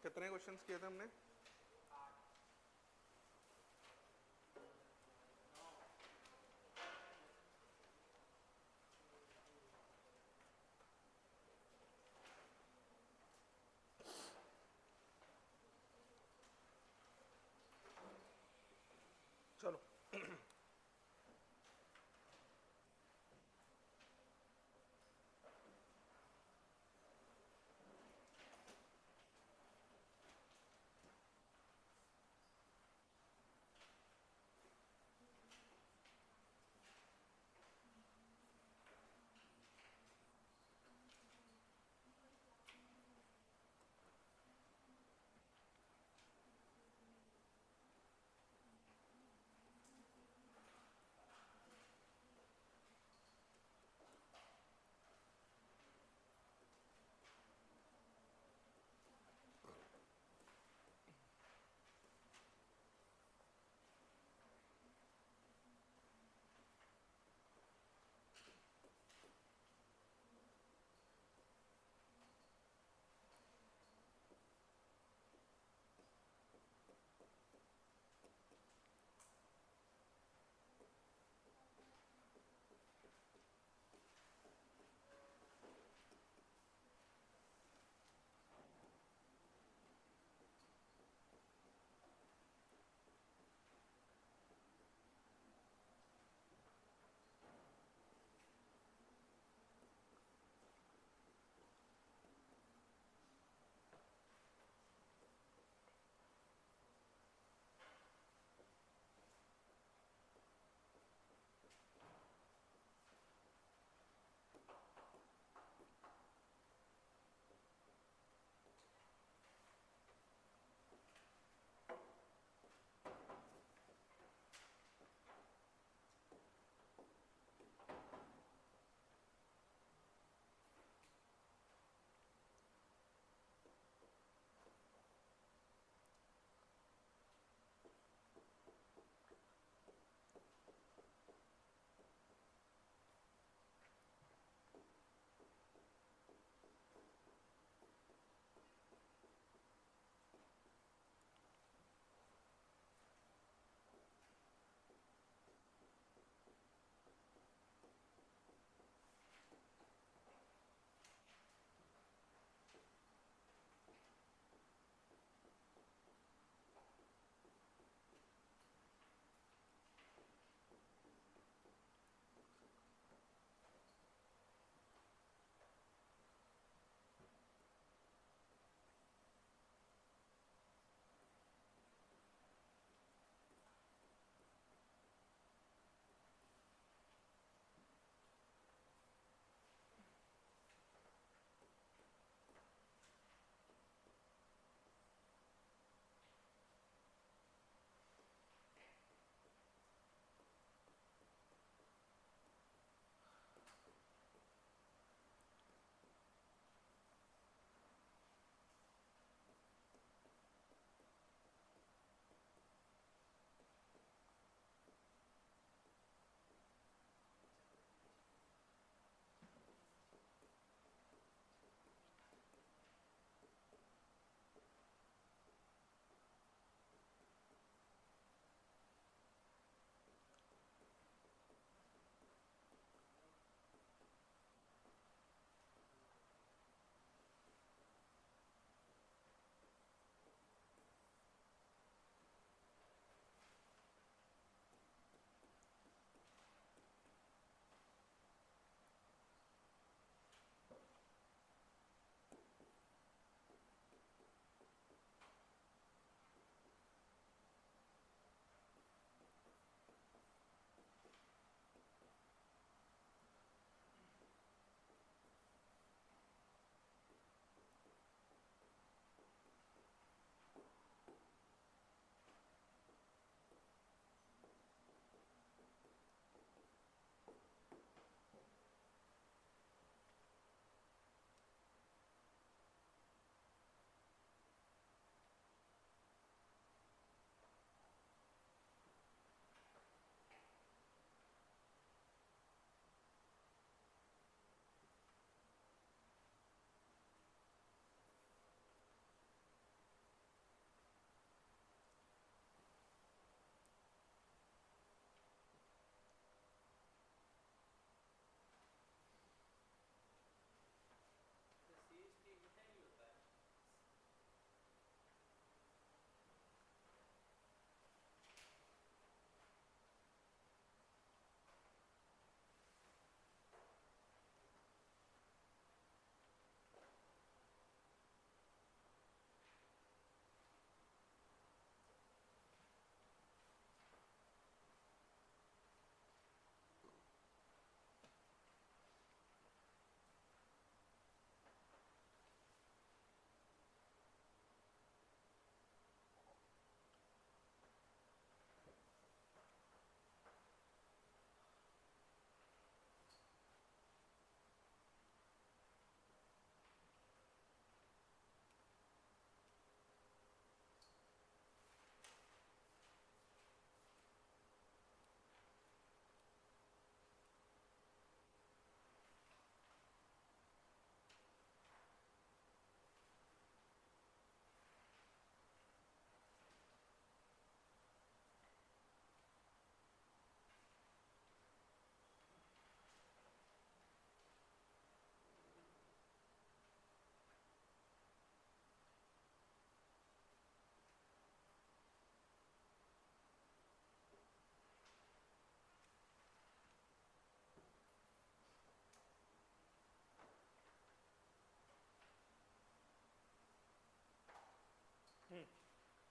कितने क्वेश्चंस किए थे हमने? चलो।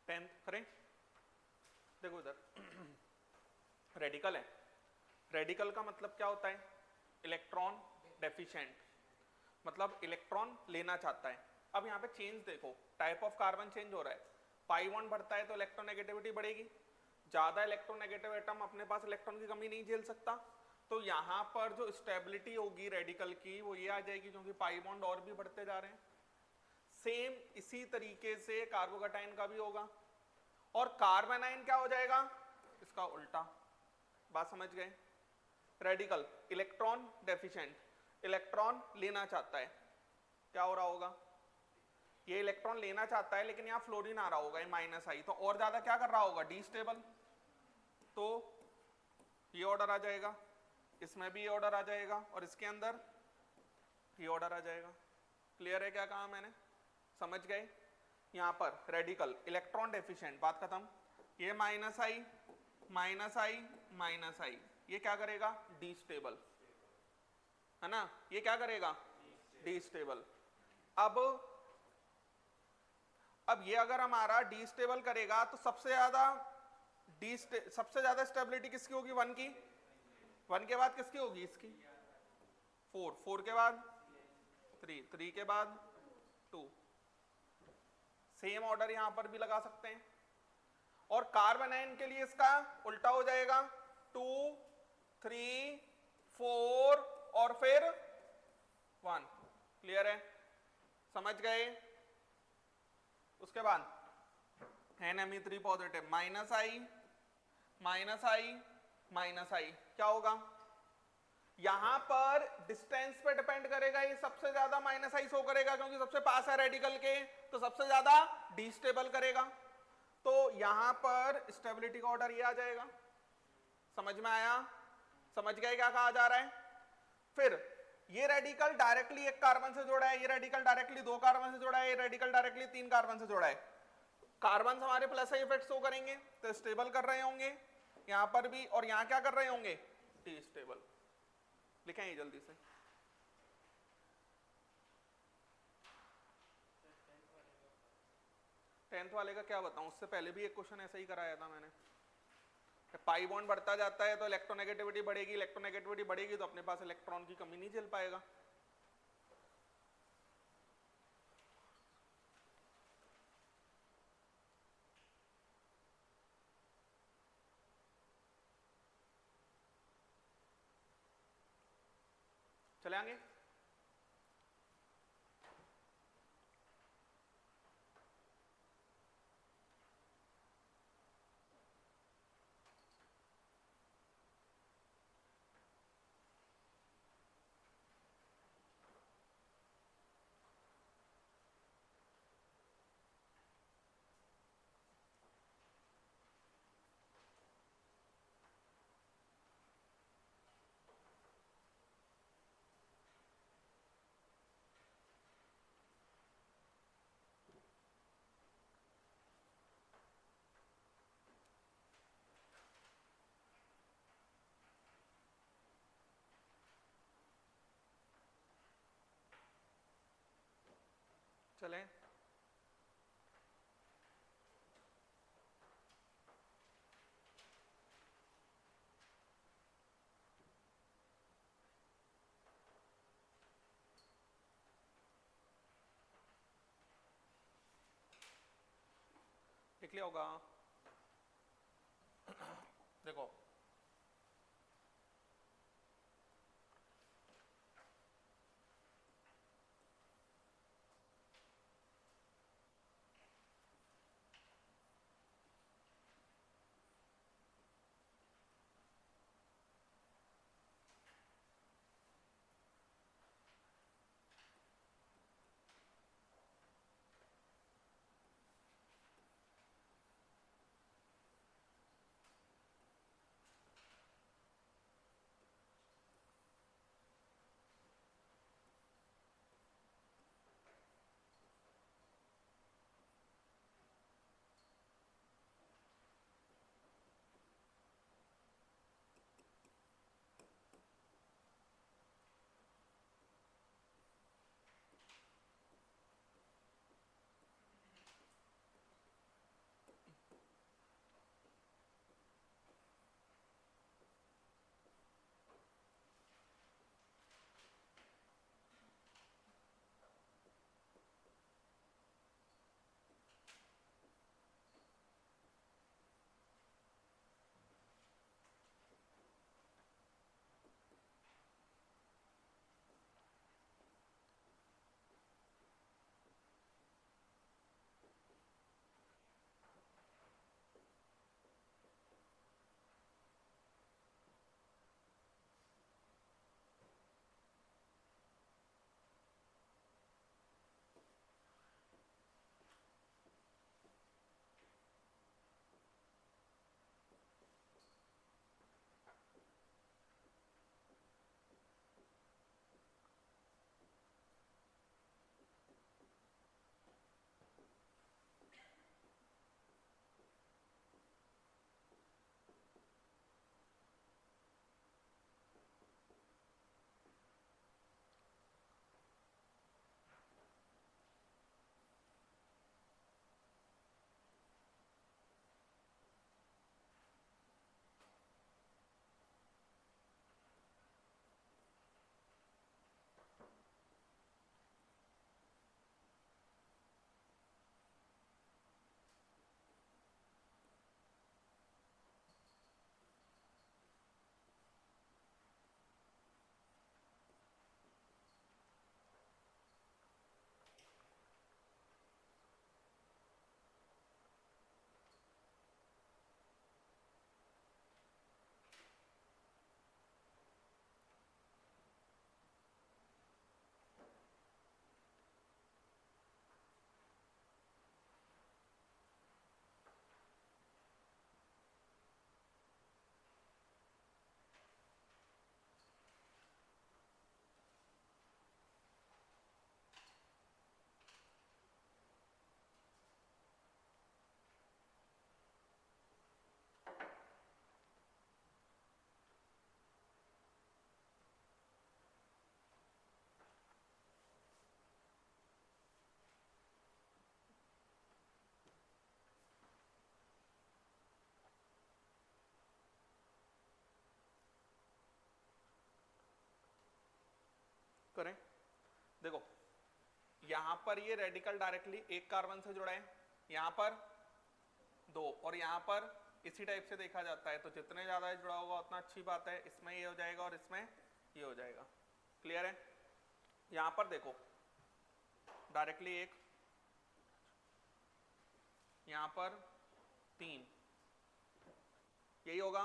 10th करें। देखो इधर रेडिकल है, रेडिकल का मतलब क्या होता है, इलेक्ट्रॉन डेफिशिएंट, मतलब इलेक्ट्रॉन लेना चाहता है। अब यहाँ पे चेंज देखो, टाइप ऑफ कार्बन चेंज हो रहा है, पाई बॉन्ड बढ़ता है तो इलेक्ट्रोनेगेटिविटी बढ़ेगी, ज्यादा इलेक्ट्रोनेगेटिव एटम अपने पास इलेक्ट्रॉन की कमी नहीं झेल सकता, तो यहाँ पर जो स्टेबिलिटी होगी रेडिकल की वो ये आ जाएगी, क्योंकि पाई बॉन्ड और भी बढ़ते जा रहे हैं। सेम इसी तरीके से कार्बोकैटायन का भी होगा, और कार्बोनाइन क्या हो जाएगा, इसका उल्टा। बात समझ गए? रेडिकल इलेक्ट्रॉन डेफिशिएंट, इलेक्ट्रॉन लेना चाहता है, क्या हो रहा होगा, ये इलेक्ट्रॉन लेना चाहता है लेकिन यहाँ फ्लोरीन आ रहा होगा, ये माइनस आई, तो और ज्यादा क्या कर रहा होगा, डी स्टेबल, तो ये ऑर्डर आ जाएगा, इसमें भी ये ऑर्डर आ जाएगा, और इसके अंदर ये ऑर्डर आ जाएगा। क्लियर है क्या कहा मैंने, समझ गए? यहां पर रेडिकल इलेक्ट्रॉन डेफिशिएंट, बात खत्म। ये minus I minus I minus I, ये क्या करेगा, डी स्टेबल, है ना, ये क्या करेगा, डी स्टेबल। अब ये अगर हमारा डी स्टेबल करेगा तो सबसे ज्यादा स्टेबिलिटी किसकी होगी, वन की, वन के बाद किसकी होगी, इसकी, फोर, फोर के बाद थ्री, थ्री के बाद टू। सेम ऑर्डर यहां पर भी लगा सकते हैं, और कार्बोनाइन के लिए इसका उल्टा हो जाएगा, 2 3 4 और फिर 1। क्लियर है, समझ गए? उसके बाद NMe3 positive, minus I minus I minus आई, क्या होगा, यहां पर डिस्टेंस पे डिपेंड करेगा, ये सबसे ज्यादा माइनस आई शो करेगा क्योंकि सबसे पास है रेडिकल के, तो सबसे ज्यादा डिस्टेबल करेगा, तो यहां पर स्टेबिलिटी का ऑर्डर ये आ जाएगा। समझ में आया, समझ गए क्या कहा जा रहा है? फिर ये रेडिकल डायरेक्टली एक कार्बन से जोड़ा है, ये रेडिकल डायरेक्टली दो कार्बन से जोड़ा है, ये रेडिकल डायरेक्टली तीन कार्बन से जोड़ा है, कार्बन हमारे प्लस इफेक्ट शो करेंगे तो स्टेबल कर रहे होंगे यहां पर भी, और यहां क्या कर रहे होंगे, डी स्टेबल। लिखें ये जल्दी से, टेंथ वाले का क्या बताऊं, उससे पहले भी एक क्वेश्चन ऐसा ही कराया था मैंने। पाई बॉन्ड बढ़ता जाता है तो इलेक्ट्रोनेगेटिविटी बढ़ेगी, इलेक्ट्रोनेगेटिविटी बढ़ेगी तो अपने पास इलेक्ट्रॉन की कमी नहीं झेल पाएगा। चले आगे, चलें। लिख लिया होगा, देखो करें, देखो यहां पर ये रेडिकल डायरेक्टली एक कार्बन से जुड़ा है, यहां पर दो, और यहां पर इसी टाइप से देखा जाता है, तो जितने ज्यादा जुड़ा होगा उतना अच्छी बात है। इसमें ये हो जाएगा और इसमें ये हो जाएगा। क्लियर है? यहां पर देखो डायरेक्टली एक, यहां पर 3, यही होगा।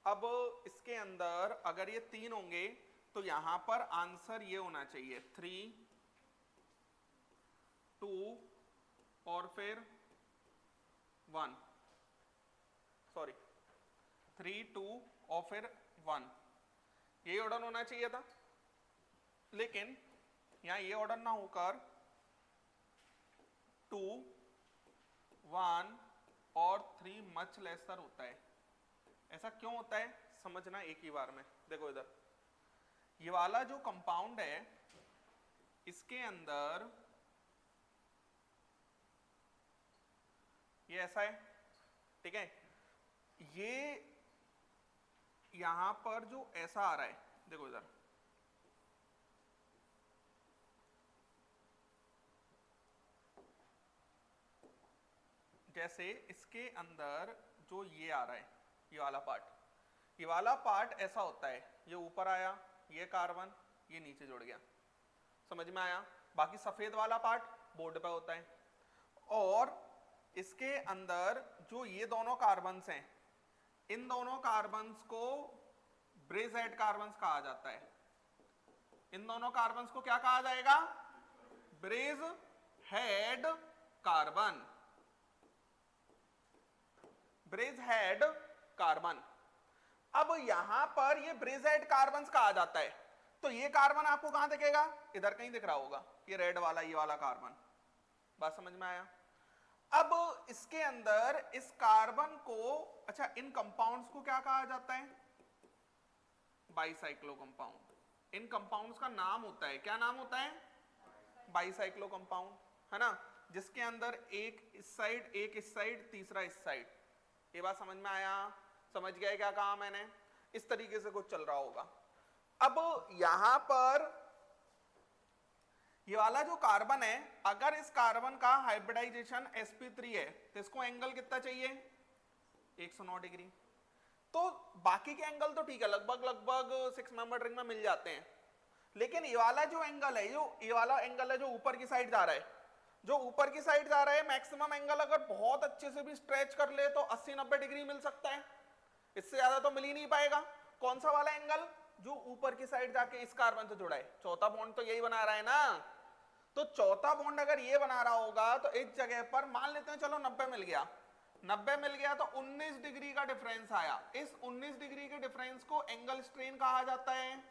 अब इसके अंदर अगर ये 3 होंगे तो यहां पर आंसर ये होना चाहिए 3, 2 और फिर 1, सॉरी 3, 2 और फिर 1, यही ऑर्डर होना चाहिए था। लेकिन यहां ये ऑर्डर ना होकर 2, 1 और 3 मच लेसर होता है। ऐसा क्यों होता है समझना एक ही बार में। देखो इधर ये वाला जो कंपाउंड है इसके अंदर ये ऐसा है, ठीक है, ये यहां पर जो ऐसा आ रहा है, देखो इधर जैसे इसके अंदर जो ये आ रहा है, ये वाला पार्ट ऐसा होता है, ये ऊपर आया, ये कार्बन, ये नीचे जुड़ गया, समझ में आया। बाकी सफेद वाला पार्ट बोर्ड पे होता है, और इसके अंदर जो ये दोनों कार्बन्स हैं, इन दोनों कार्बन्स को ब्रेज हेड कार्बन्स कहा जाता है। इन दोनों कार्बन्स को क्या कहा जाएगा? ब्रेज हेड कार्बन, ब्रेज हेड कार्बन। अब यहां पर ये ब्रेज हेड कार्बन कहा जाता है, तो ये कार्बन आपको कहां दिखेगा? इधर कहीं दिख रहा होगा, ये रेड वाला, ये वाला कार्बन। बात समझ में आया? अब इसके अंदर इस कार्बन को, अच्छा इन कंपाउंड्स को क्या कहा जाता है? Bicyclo compound. इन कंपाउंड्स का नाम होता है, क्या नाम होता है? बाईसाइक्लो कंपाउंड, है ना, जिसके अंदर एक इस साइड, एक इस साइड, तीसरा इस साइड। ये बात समझ में आया? समझ गए क्या कहा मैंने? इस तरीके से कुछ चल रहा होगा। अब यहां पर ये वाला जो कार्बन है, अगर इस कार्बन का हाइब्रिडाइजेशन sp3 है तो इसको एंगल कितना चाहिए? 109 डिग्री। तो बाकी के एंगल तो ठीक है, लगभग 6 मेंबर रिंग में मिल जाते हैं, लेकिन ये वाला जो एंगल है, ये वाला एंगल है जो ऊपर की साइड जा रहा है, जो ऊपर की साइड जा रहा है, मैक्सिमम एंगल अगर बहुत अच्छे से भी स्ट्रेच कर ले तो 80-90 डिग्री मिल सकता है, इससे ज्यादा तो मिल ही नहीं पाएगा। कौन सा वाला एंगल? जो ऊपर की साइड जाके इस कार्बन से जुड़ा है, चौथा बॉन्ड तो यही बना रहा है ना, तो चौथा बॉन्ड अगर ये बना रहा होगा तो इस जगह पर मान लेते हैं, चलो 90 मिल गया, 90 मिल गया तो 19 डिग्री का डिफरेंस आया। इस 19 डिग्री के डिफरेंस को एंगल स्ट्रेन कहा जाता है।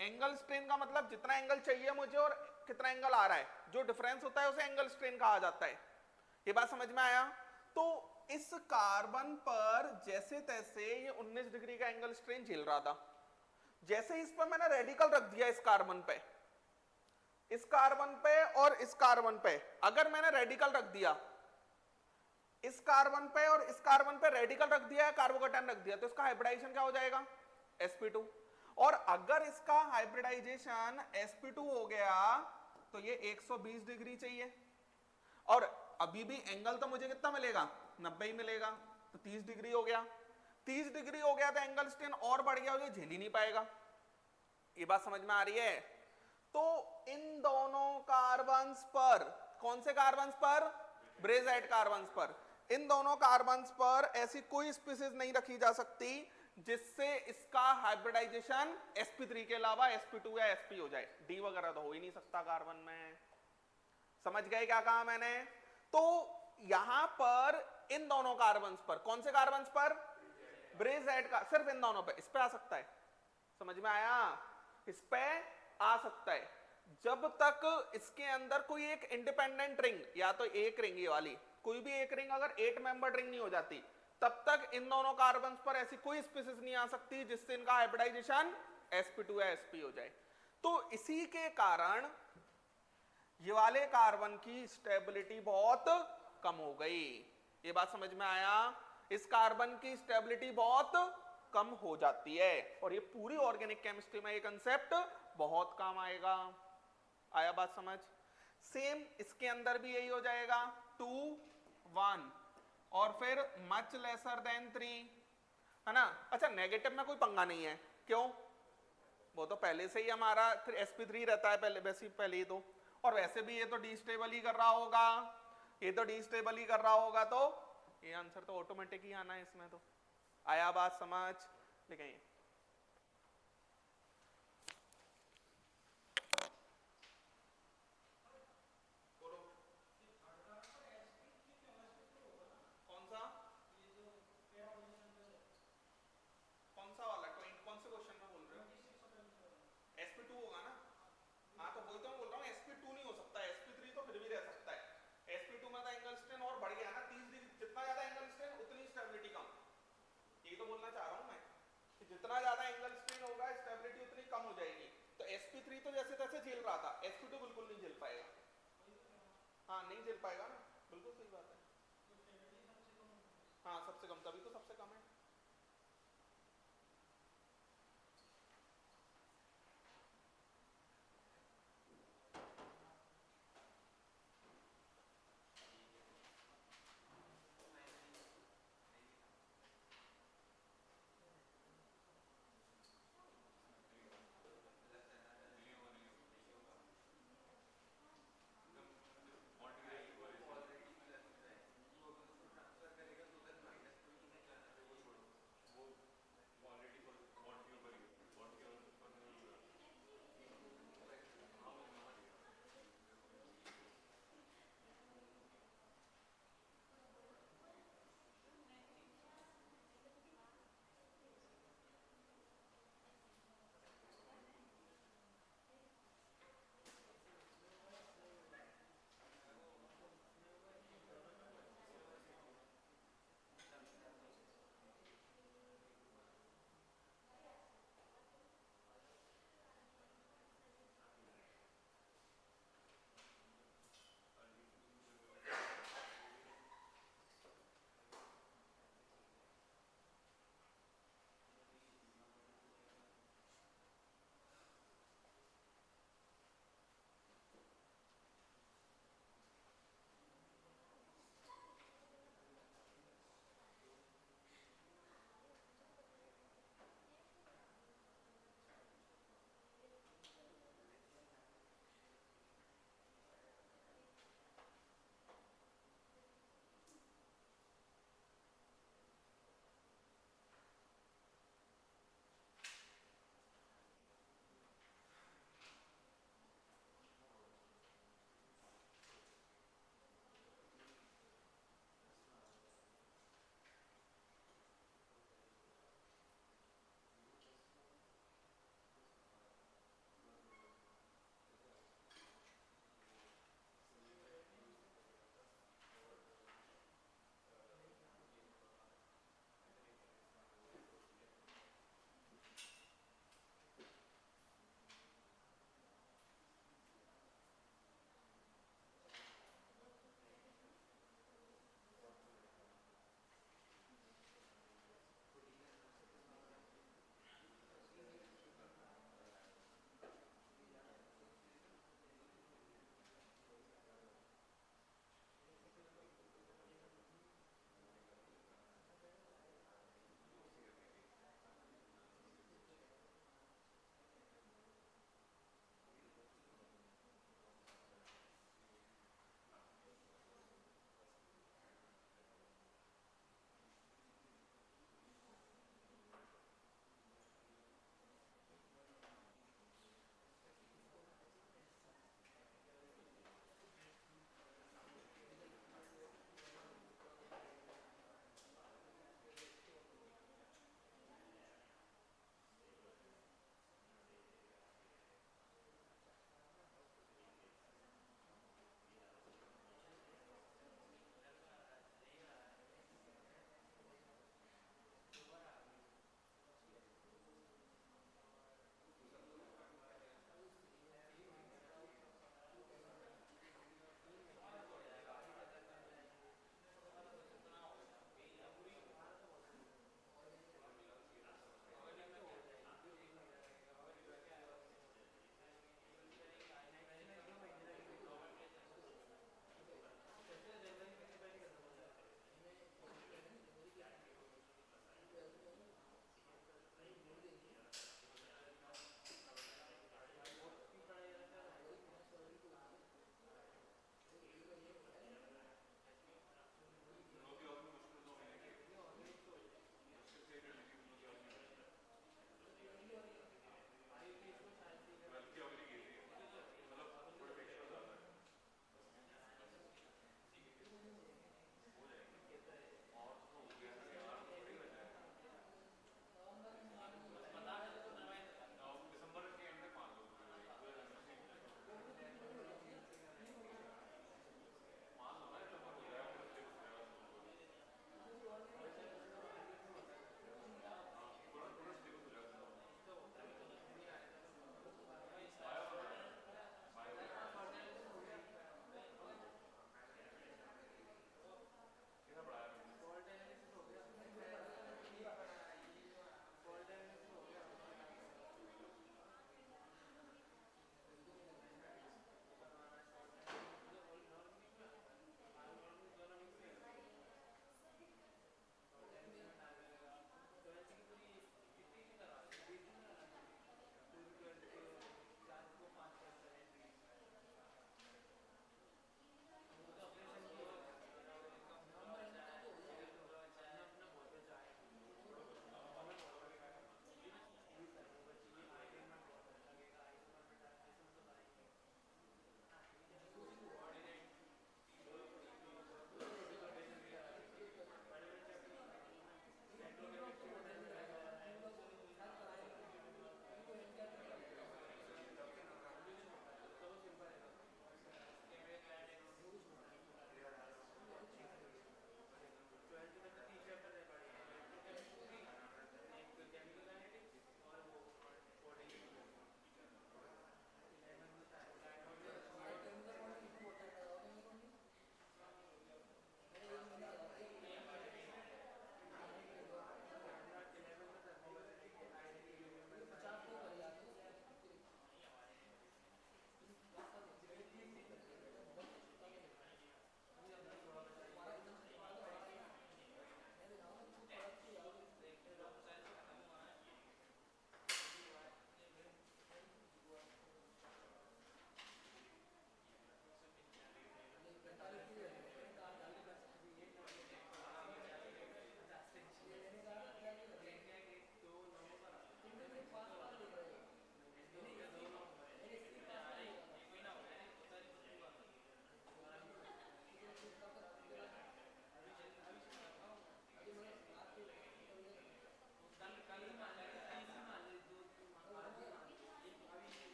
एंगल स्ट्रेन का मतलब जितना एंगल चाहिए मुझे और कितना एंगल आ रहा है, जो डिफरेंस होता है उसे एंगल स्ट्रेन कहा जाता है। ये बात समझ में आया? तो इस कार्बन पर जैसे तैसे ये 19 डिग्री का एंगल स्ट्रेन झेल रहा था, जैसे इस पर मैंने रेडिकल रख दिया, इस कार्बन पे, इस कार्बन पे और इस कार्बन पे अगर मैंने रेडिकल रख दिया, इस कार्बन पे और इस कार्बन पे रेडिकल रख दिया, कार्बोकेटायन रख दिया, तो इसका हाइब्रिडाइजेशन क्या हो जाएगा? sp2। और अगर इसका हाइब्रिडाइजेशन sp2 हो गया तो ये 120 डिग्री चाहिए, और अभी भी एंगल तो मुझे कितना मिलेगा? 90 ही मिलेगा, तो 30 डिग्री हो गया। 30 डिग्री हो गया तो एंगल स्ट्रेन और बढ़ गया, ये झेल ही नहीं पाएगा। ये बात समझ में आ रही है? तो इन दोनों कार्बन्स पर, कौन से कार्बन्स पर? ब्रेज हेड कार्बन्स पर। इन दोनों कार्बन्स पर ऐसी कोई स्पीसीज नहीं रखी जा सकती जिससे इसका हाइब्रिडाइजेशन sp3 के अलावा sp2 या sp हो जाए। d वगैरह तो हो ही नहीं सकता कार्बन में। समझ गए क्या कहा मैंने? तो यहां पर इन दोनों कार्बन्स पर, कौन से कार्बन्स पर? ब्रेज हेड का, सिर्फ इन दोनों पे, इस पे आ सकता है। समझ में आया? इस पे आ सकता है जब तक इसके अंदर कोई एक इंडिपेंडेंट रिंग, या तो एक रिंग ये वाली, कोई भी एक रिंग अगर 8 मेंबर रिंग नहीं हो जाती, तब तक इन दोनों कार्बन्स पर ऐसी कोई स्पीसीज नहीं आ सकती जिससे इनका हाइब्रिडाइजेशन sp2 या sp हो जाए। तो इसी के कारण ये वाले कार्बन की स्टेबिलिटी बहुत कम हो गई। ये बात समझ में आया? इस कार्बन की स्टेबिलिटी बहुत कम हो जाती है। और ये पूरी ऑर्गेनिक केमिस्ट्री में ये कंसेप्ट बहुत काम आएगा। आया बात समझ? सेम इसके अंदर भी यही हो जाएगा, 2 1 और फिर मच लेसर देन 3, है ना। अच्छा नेगेटिव में कोई पंगा नहीं है, क्यों? वो तो पहले से ही हमारा sp3 रहता है पहले, वैसे पहले ही तो, और वैसे भी ये तो डिस्टेबल ही कर रहा होगा, ये तो डिस्टेबल ही कर रहा होगा, तो ये आंसर तो ऑटोमेटिक ही आना है इसमें तो। आया बात समझ? लिखेंगे कौन सा वाला, कौन से क्वेश्चन में बोल रहे हो? sp2 होगा ना। हाँ तो वही तो मैं बोल रहा हूँ, sp2 नहीं हो सकता, sp3 तो फिर भी रह सकता है। sp2 में तो एंगल स्ट्रेन और बढ़ गया ना, 30 डिग्री, जितना ज्यादा एंगल स्ट्रेन उतनी स्टेबिलिटी कम। यही तो बोलना चाह रहा हूँ मैं कि जितना ज्यादा एंगल स्ट्रेन होगा स्टेबिलिटी उतनी कम हो जाएगी। तो sp3 तो जैसे तैसे झेल रहा था, sp2 बिल्कुल नहीं झेल पाएगा। हाँ नहीं झेल पाएगा ना, बिल्कुल सही बात है। हाँ सबसे कम, तभी तो सबसे कम है।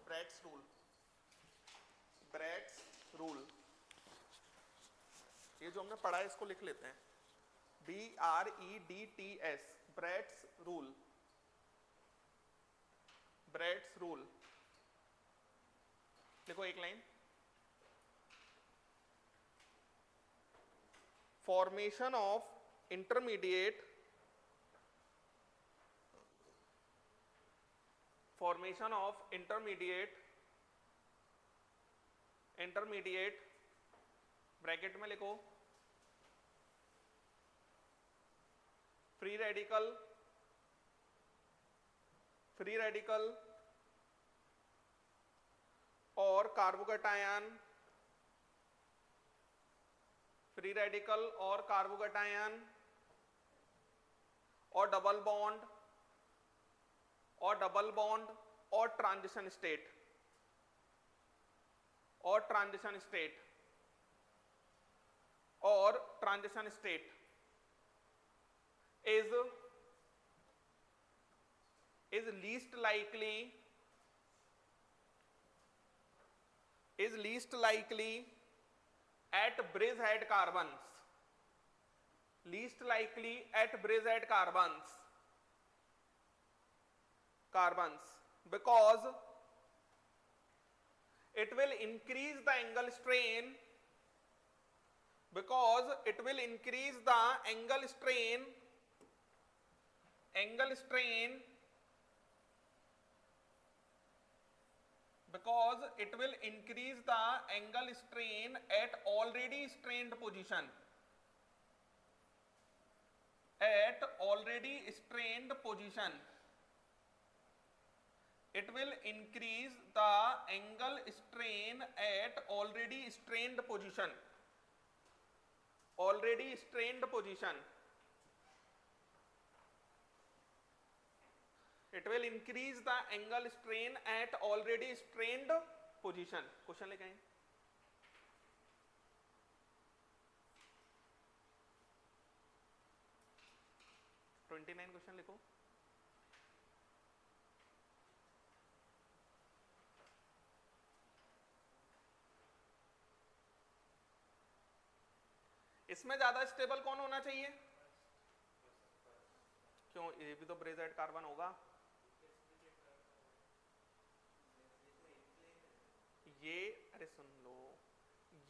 ब्रैट्स रूल, ब्रैट्स रूल, ये जो हमने पढ़ा है इसको लिख लेते हैं, BREDTS, brats rule, brats rule. देखो एक line, formation of intermediate, formation of intermediate, intermediate bracket में लिखो फ्री रेडिकल, फ्री रेडिकल और कार्बोकैटायन, फ्री रेडिकल और कार्बोकैटायन और डबल बॉन्ड, और डबल बॉन्ड और ट्रांजिशन स्टेट, और ट्रांजिशन स्टेट, और transition state is least likely, is least likely at bridge head carbons, least likely at bridge head carbons, carbons, because it will increase the angle strain, because it will increase the angle strain, angle strain, because it will increase the angle strain at already strained position, at already strained position, it will increase the angle strain at already strained position, already strained position, it will increase the angle strain at already strained position। Question लेके आए, twenty 29 question लिखो। इसमें ज्यादा stable कौन होना चाहिए? क्यों, ये भी तो ब्रिज हेड कार्बन होगा। ये, अरे सुन लो,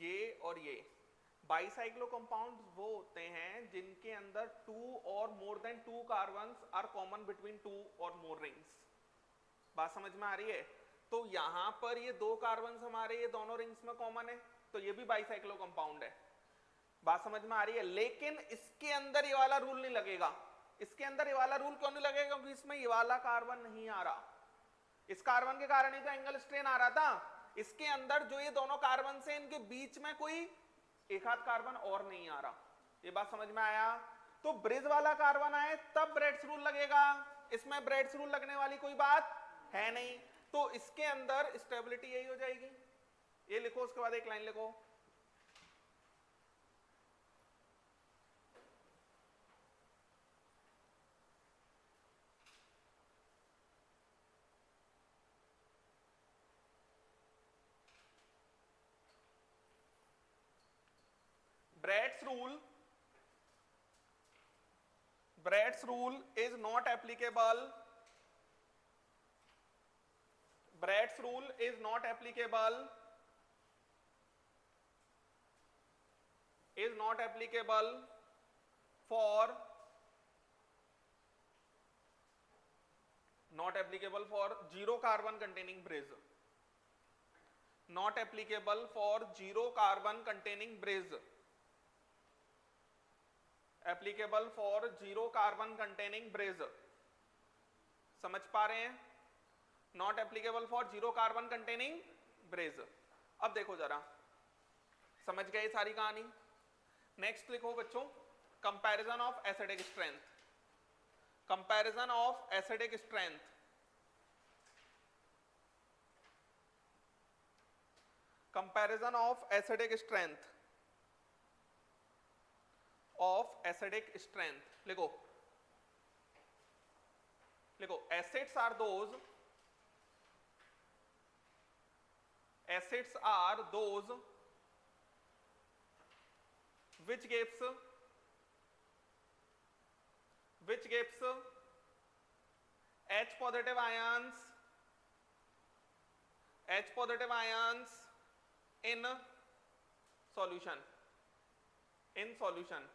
ये और ये बाइसाइक्लो कंपाउंड्स वो होते हैं जिनके अंदर 2 और more than 2 carbons are common between 2 और मोर रिंग्स। बात समझ में आ रही है? तो यहां पर ये 2 कार्बन्स हमारे ये दोनों रिंग्स में कॉमन है, तो ये भी बाइसाइक्लो कंपाउंड है। बात समझ में आ रही है? लेकिन इसके अंदर ये वाला रूल नहीं लगेगा। इसके अंदर ये वाला रूल क्यों नहीं लगेगा? क्योंकि इसमें ये वाला कार्बन नहीं आ रहा। इस कार्बन के कारण ही तो एंगल स्ट्रेन आ रहा था। इसके अंदर जो ये दोनों कार्बन से इनके बीच में कोई एक आध कार्बन और नहीं आ रहा। ये बात समझ में आया? तो ब्रिज वाला कार्बन आए तब ब्रेड्स रूल लगेगा, इसमें ब्रेड्स रूल लगने वाली कोई बात है नहीं। तो इसके अंदर स्टेबिलिटी यही हो जाएगी। ये लिखो, उसके बाद एक लाइन लिखो, Brat's rule, Brat's rule is not applicable, Brat's rule is not applicable, is not applicable for, not applicable for zero carbon containing bridge, not applicable for zero carbon containing bridge, applicable for zero carbon containing bridge। समझ पा रहे हैं? Not applicable for zero carbon containing bridge। अब देखो जरा, समझ गए सारी कहानी? नेक्स्ट लिखो बच्चों, comparison of acidic strength, comparison of acidic strength, comparison of acidic strength, of acidic strength। लिखो, लिखो, acids are those, acids are those which gives H positive ions in solution,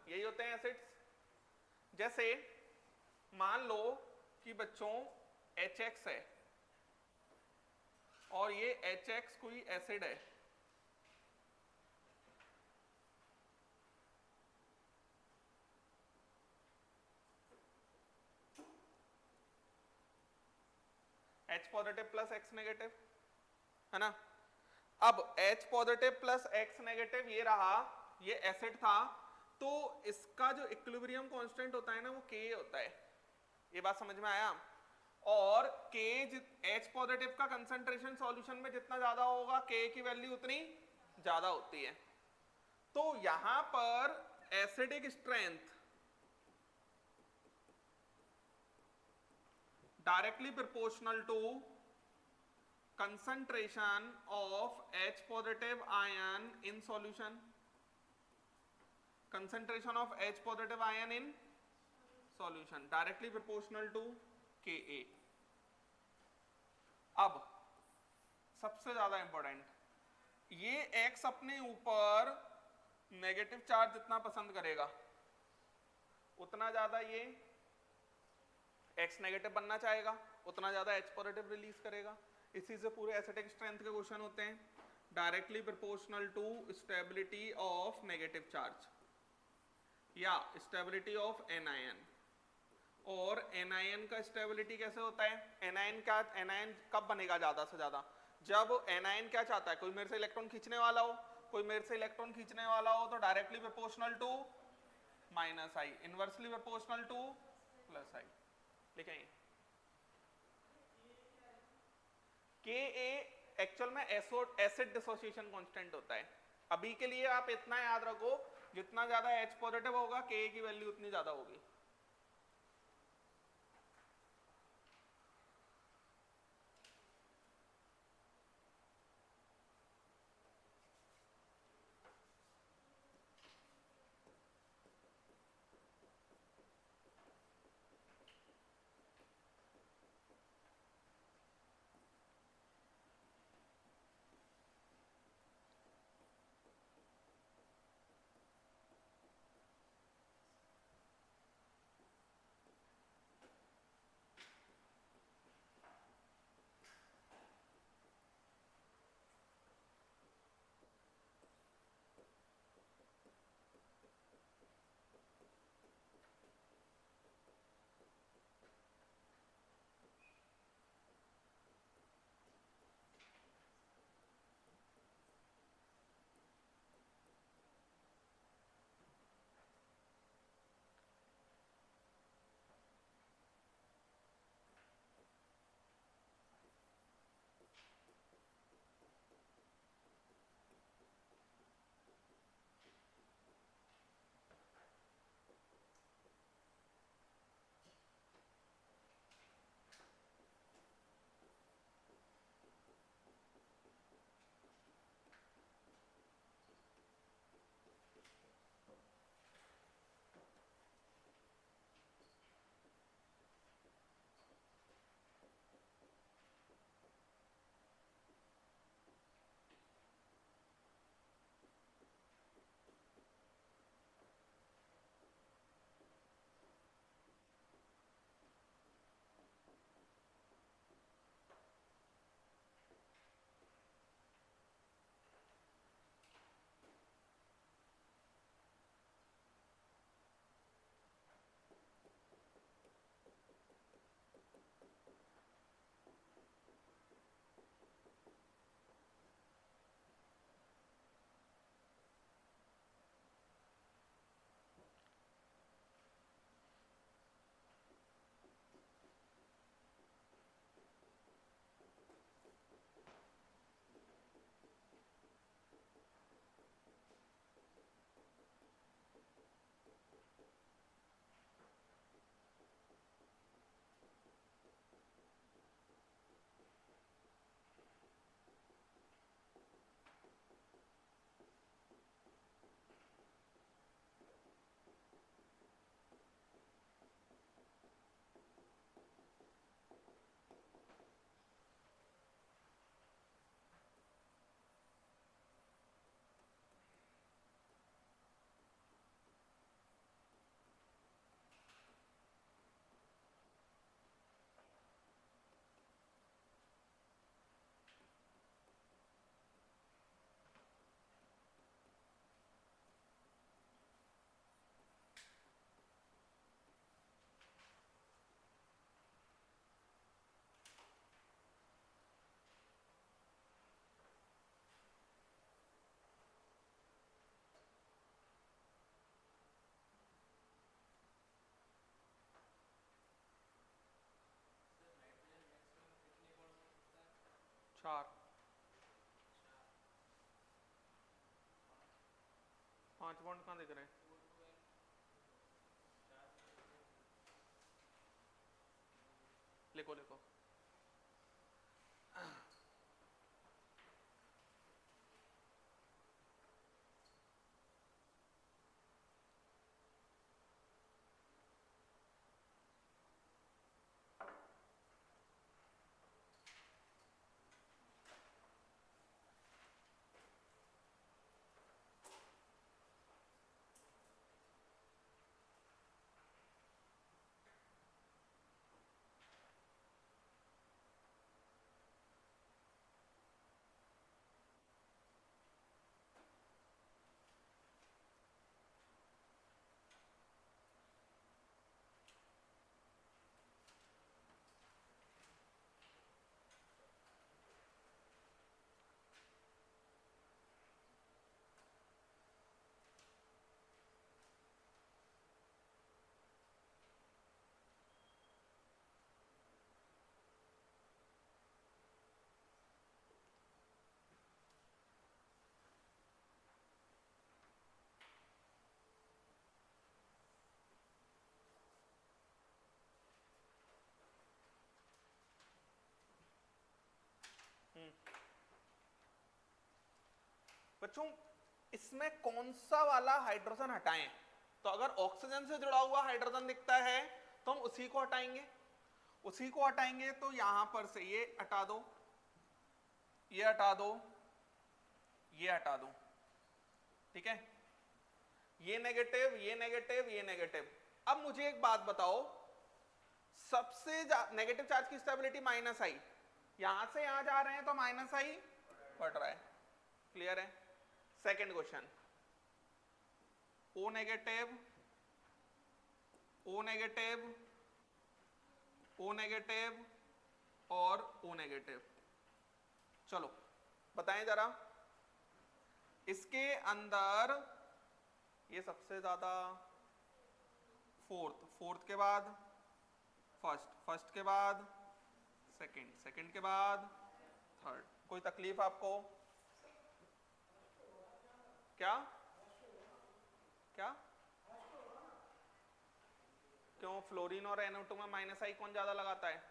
यही होते हैं एसिड्स। जैसे मान लो कि बच्चों HX है और ये HX कोई एसिड है, H positive plus X negative है ना। अब H positive plus X negative ये रहा, ये एसिड था, तो इसका जो इक्विलिब्रियम कांस्टेंट होता है ना वो K होता है। ये बात समझ में आया? और K H पॉजिटिव का कंसंट्रेशन सॉल्यूशन में जितना ज्यादा होगा K की वैल्यू उतनी ज्यादा होती है। तो यहां पर acidic strength directly proportional to concentration of H positive ion in solution, concentration of H positive ion in solution directly proportional to Ka। अब सबसे ज्यादा इंपॉर्टेंट, ये X अपने ऊपर नेगेटिव चार्ज जितना पसंद करेगा उतना ज्यादा ये X नेगेटिव बनना चाहेगा, उतना ज्यादा H पॉजिटिव रिलीज करेगा। इसी से पूरे एसिडिक स्ट्रेंथ के क्वेश्चन होते हैं, directly proportional to stability of negative charge या स्टेबिलिटी ऑफ एनायन। और एनायन का स्टेबिलिटी कैसे होता है? एनायन कब बनेगा ज्यादा से ज्यादा? जब एनायन क्या चाहता है, कोई मेरे से इलेक्ट्रॉन खींचने वाला हो, कोई मेरे से इलेक्ट्रॉन खींचने वाला हो तो directly proportional to minus I, inversely proportional to plus I. लिखें Ka एक्चुअल में एसिड डिसोसिएशन कांस्टेंट होता है। अभी के लिए आप इतना याद रखो, जितना ज्यादा H पॉजिटिव होगा Ka की वैल्यू उतनी ज्यादा होगी। 4 5 बॉन्ड कहाँ दिख रहे हैं? लिखो लिखो। बच्चों इसमें कौन सा वाला हाइड्रोजन हटाएं? तो अगर ऑक्सीजन से जुड़ा हुआ हाइड्रोजन दिखता है तो हम उसी को हटाएंगे। उसी को हटाएंगे तो यहां पर से ये हटा दो, ये हटा दो, ये हटा दो, ठीक है? ये नेगेटिव, ये नेगेटिव, ये नेगेटिव। अब मुझे एक बात बताओ, सबसे नेगेटिव चार्ज की स्टेबिलिटी माइनस आई, यहां से यहां जा रहे हैं तो माइनस आई बढ़ रहा है। क्लियर है? Second question, O negative, O negative, O negative और ओ नेगेटिव। चलो बताएं जरा, इसके अंदर ये सबसे ज्यादा फोर्थ, फोर्थ के बाद फर्स्ट, फर्स्ट के बाद सेकंड, सेकंड के बाद थर्ड। कोई तकलीफ आपको? क्या क्या? क्यों? फ्लोरीन और NO2 में माइनस आई कौन ज्यादा लगाता है?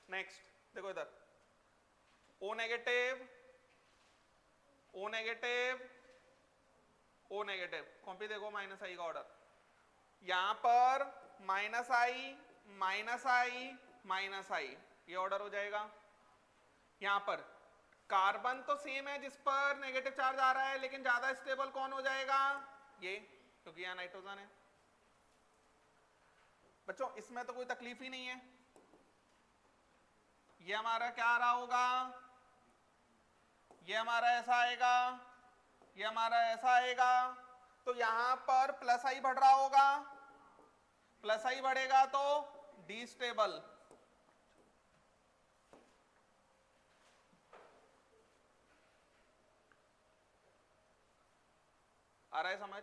नेक्स्ट देखो इधर, O negative, O negative, O negative, copy देखो माइनस आई का ऑर्डर। यहां पर minus I, minus I, minus I, ये ऑर्डर हो जाएगा। यहां पर कार्बन तो सेम है जिस पर नेगेटिव चार्ज आ रहा है, लेकिन ज्यादा स्टेबल कौन हो जाएगा? ये, क्योंकि यहां नाइट्रोजन है। बच्चों इसमें तो कोई तकलीफ ही नहीं है। ये हमारा क्या आ रहा होगा? ये हमारा ऐसा आएगा, ये हमारा ऐसा आएगा, तो यहां पर प्लस आई बढ़ रहा होगा, प्लस आई बढ़ेगा तो डी स्टेबल। आ रहा है समझ?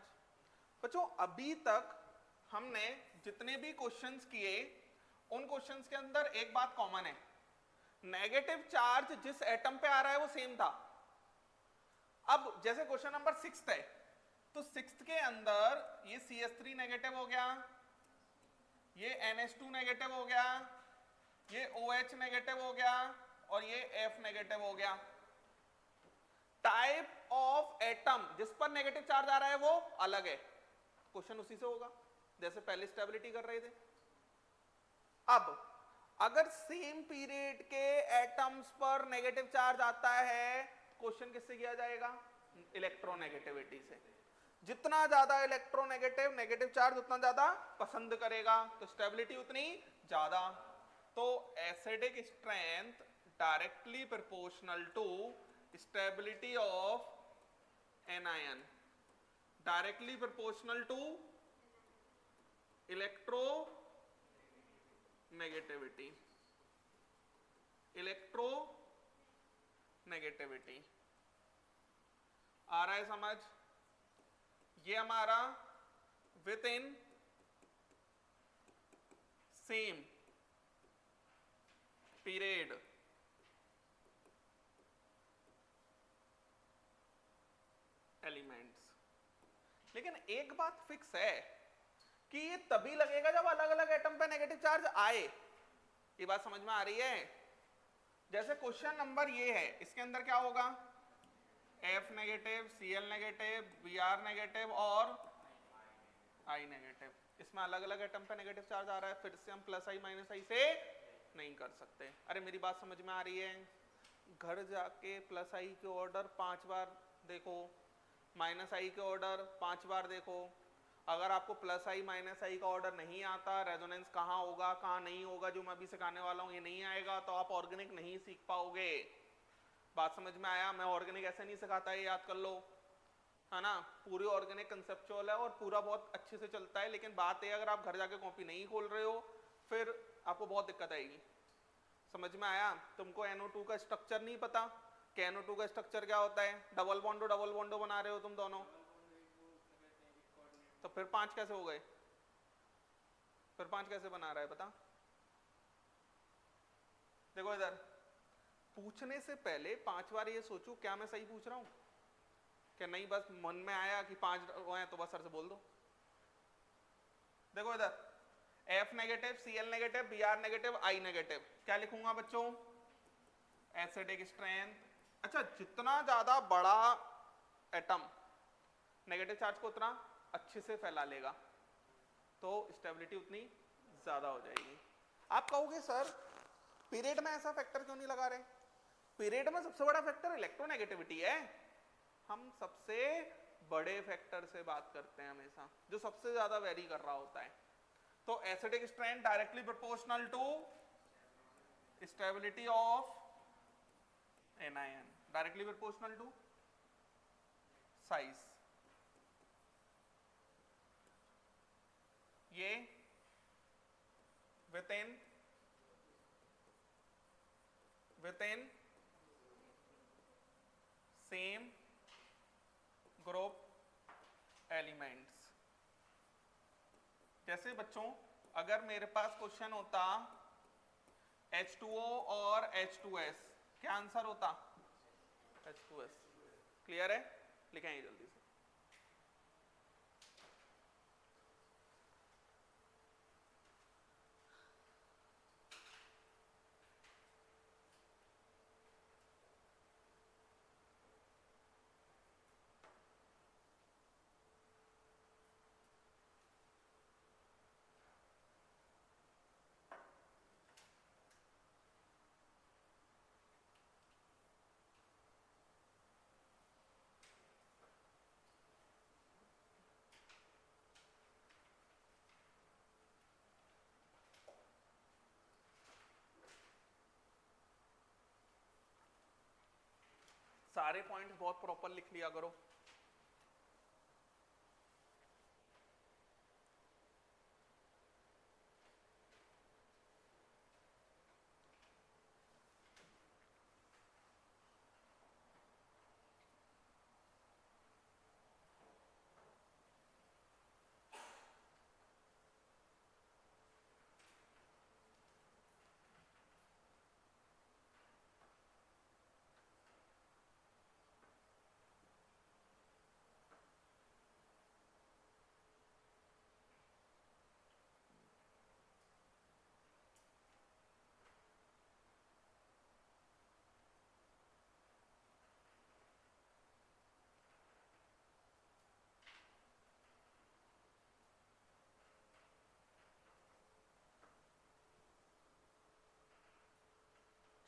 बच्चों अभी तक हमने जितने भी क्वेश्चंस किए, उन क्वेश्चंस के अंदर एक बात कॉमन है, नेगेटिव चार्ज जिस एटम पे आ रहा है वो सेम था। अब जैसे क्वेश्चन नंबर 6 है, तो 6 के अंदर ये CH3 नेगेटिव हो गया, ये NH2 नेगेटिव हो गया, ये OH नेगेटिव हो गया और ये F नेगेटिव हो गया। टाइप ऑफ एटम जिस पर नेगेटिव चार्ज आ रहा है वो अलग है। क्वेश्चन उसी से होगा जैसे पहले स्टेबिलिटी कर रहे थे। अब अगर सेम पीरियड के एटम्स पर नेगेटिव चार्ज आता है, क्वेश्चन किससे किया जाएगा? इलेक्ट्रोनेगेटिविटी से। जितना ज्यादा इलेक्ट्रोनेगेटिव नेगेटिव चार्ज उतना ज्यादा पसंद करेगा, तो स्टेबिलिटी उतनी ज्यादा। तो acidic strength directly proportional to stability of anion, directly proportional to electronegativity, electronegativity। आ रहा है समझ? ये हमारा within same period elements. लेकिन एक बात फिक्स है कि ये तभी लगेगा जब अलग अलग एटम पे नेगेटिव चार्ज आए। ये बात समझ में आ रही है? जैसे क्वेश्चन नंबर ये है, इसके अंदर क्या होगा, F negative, Cl negative, Br negative और I नेगेटिव। इसमें अलग अलग एटम पे नेगेटिव चार्ज आ रहा है, फिर से हम प्लस आई माइनस आई से नहीं कर सकते। अरे मेरी बात समझ में आ रही है? घर जाके प्लस आई के ऑर्डर 5 बार देखो, माइनस आई के ऑर्डर 5 बार देखो। अगर आपको प्लस आई माइनस आई का ऑर्डर नहीं आता, रेजोनेंस कहाँ होगा कहाँ नहीं होगा, जो मैं अभी सिखाने वाला हूँ ये नहीं आएगा, तो आप ऑर्गेनिक नहीं सीख पाओगे। बात समझ में आया? मैं ऑर्गेनिक ऐसे नहीं सिखाता, ये याद कर लो, है ना। पूरी ऑर्गेनिक कंसेप्चुअल है और पूरा बहुत अच्छे से चलता है, लेकिन बात है अगर आप घर जाके कॉपी नहीं खोल रहे हो फिर आपको बहुत दिक्कत आएगी। समझ में आया? तुमको NO2 का स्ट्रक्चर नहीं पता कि NO2 का स्ट्रक्चर क्या होता है, डबल बॉन्डो बना रहे हो तुम दोनों, तो फिर 5 कैसे हो गए? फिर 5 कैसे बना रहा है बता? देखो इधर, पूछने से पहले 5 बार ये सोचो क्या मैं सही पूछ रहा हूं क्या नहीं, बस मन में आया कि 5 हैं तो बस सर से बोल दो। देखो इधर, F negative, Cl negative, Br negative, I negative, क्या लिखूंगा बच्चों? Acidic strength. अच्छा, जितना ज्यादा बड़ा एटम नेगेटिव चार्ज को उतना अच्छे से फैला लेगा, तो स्टेबिलिटी उतनी ज्यादा हो जाएगी। आप कहोगे सर पीरियड में ऐसा फैक्टर क्यों नहीं लगा रहे? पीरियड में सबसे बड़ा फैक्टर इलेक्ट्रोनेगेटिविटी है। हम सबसे बड़े फैक्टर से बात करते हैं हमेशा, जो सबसे ज्यादा वेरी कर रहा होता है। तो acidic strength directly proportional to stability of anion, directly proportional to size. ये विथिन सेम ग्रुप एलिमेंट्स। जैसे बच्चों अगर मेरे पास क्वेश्चन होता H2O और H2S, क्या आंसर होता? H2S। क्लियर है? लिखेंगे जल्दी से। सारे पॉइंट्स बहुत प्रॉपर लिख लिया करो।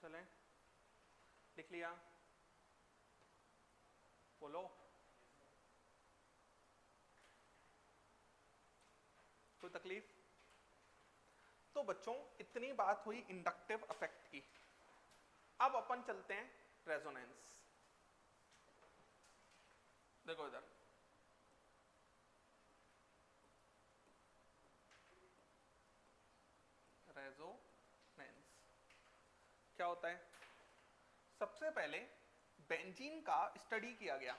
चले, लिख लिया? बोलो, कोई तकलीफ? तो बच्चों इतनी बात हुई इंडक्टिव इफेक्ट की। अब अपन चलते हैं रेजोनेंस। देखो इधर, रेजोनेंस क्या होता है? सबसे पहले बेंजीन का स्टडी किया गया,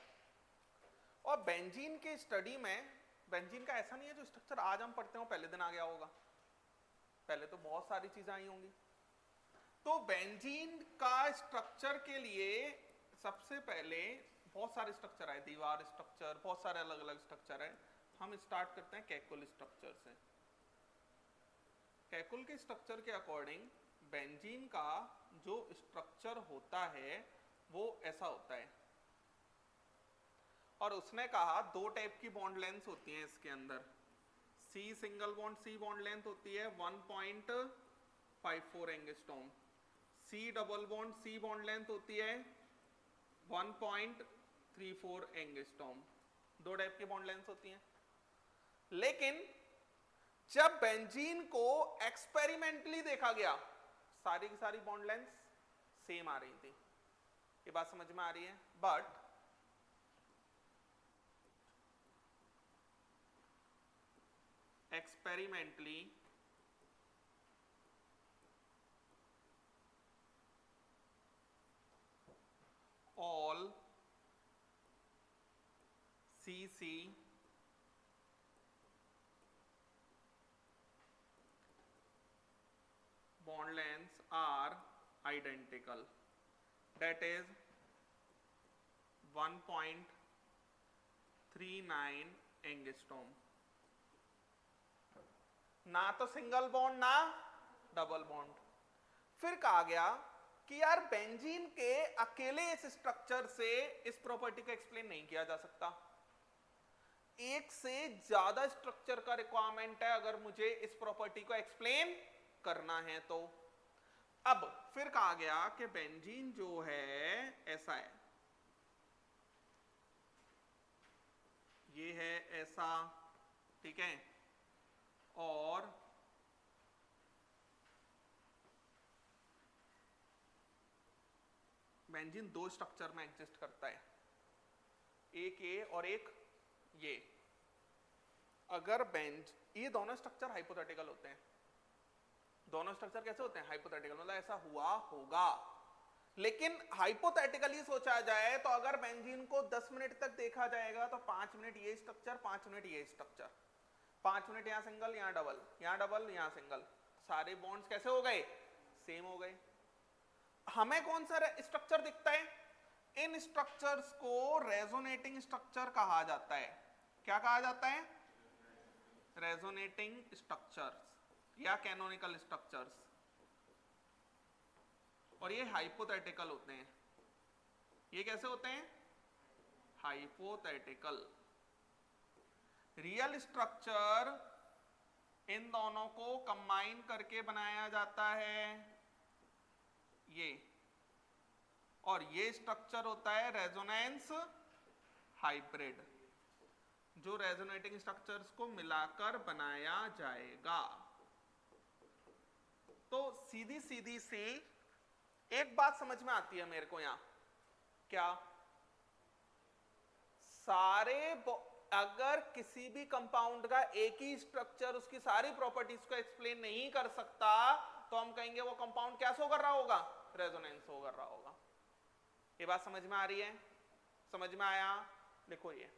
और बेंजीन के स्टडी में, बेंजीन का ऐसा नहीं है जो स्ट्रक्चर आज हम पढ़ते हो पहले दिन आ गया होगा, पहले तो बहुत सारी चीजें आई होंगी। तो बेंजीन का स्ट्रक्चर के लिए सबसे पहले बहुत सारे स्ट्रक्चर आए, दीवार स्ट्रक्चर, बहुत सारे अलग अलग स्ट्रक्चर है। हम स्टार्ट करते हैं कैकुल स्ट्रक्चर से। कैकुल के स्ट्रक्चर के अकॉर्डिंग बेंजीन का जो स्ट्रक्चर होता है वो ऐसा होता है, और उसने कहा दो टाइप की बॉन्ड लेंथ होती हैं इसके अंदर। C single bond C bond length होती है 1.54 angstrom, C double bond C bond length होती है 1.34 एंगस्ट्रॉम। दो टाइप की बॉन्ड लेंथ होती हैं। लेकिन जब बेंजीन को एक्सपेरिमेंटली देखा गया, सारी की सारी बॉन्ड लेंथ सेम आ रही थी। ये बात समझ में आ रही है? But experimentally all CC bond lengths are identical, that is 1.39 angstrom. ना तो सिंगल बॉन्ड ना डबल बॉन्ड। फिर कहा गया कि यार बेंजीन के अकेले इस स्ट्रक्चर से इस प्रॉपर्टी को एक्सप्लेन नहीं किया जा सकता, एक से ज्यादा स्ट्रक्चर का रिक्वायरमेंट है अगर मुझे इस प्रॉपर्टी को एक्सप्लेन करना है तो। अब फिर कहा गया कि बेंजीन जो है ऐसा है, ये है ऐसा, ठीक है, और बेंजीन दो स्ट्रक्चर में एग्जिस्ट करता है, एक ये और एक ये। अगर ये दोनों स्ट्रक्चर हाइपोथेटिकल होते हैं। दोनों स्ट्रक्चर कैसे होते हैं? हाइपोथेटिकल, मतलब ऐसा हुआ होगा। लेकिन हाइपोथेटिकली सोचा जाए तो अगर बेंजीन को 10 मिनट तक देखा जाएगा तो 5 मिनट ये स्ट्रक्चर, 5 मिनट ये स्ट्रक्चर, 5 मिनट यहां सिंगल यहां डबल, यहां डबल यहां सिंगल, सारे बॉन्ड्स कैसे हो गए? सेम हो गए। हमें कौन सा स्ट्रक्चर दिखता है? इन स्ट्रक्चर्स को रेजोनेटिंग स्ट्रक्चर कहा जाता है। क्या कहा जाता है? रेजोनेटिंग स्ट्रक्चर्स या कैनोनिकल स्ट्रक्चर्स। और ये हाइपोथेटिकल होते हैं। ये कैसे होते हैं? हाइपोथेटिकल। रियल स्ट्रक्चर इन दोनों को कंबाइन करके बनाया जाता है ये, और ये स्ट्रक्चर होता है रेजोनेंस हाइब्रिड, जो रेजोनेटिंग स्ट्रक्चर्स को मिलाकर बनाया जाएगा। तो सीधी सीधी सी एक बात समझ में आती है मेरे को यहां, क्या? सारे अगर किसी भी कंपाउंड का एक ही स्ट्रक्चर उसकी सारी प्रॉपर्टीज को एक्सप्लेन नहीं कर सकता तो हम कहेंगे वो कंपाउंड क्या शो कर रहा होगा? रेजोनेंस शो कर रहा होगा। ये बात समझ में आ रही है? समझ में आया? देखो ये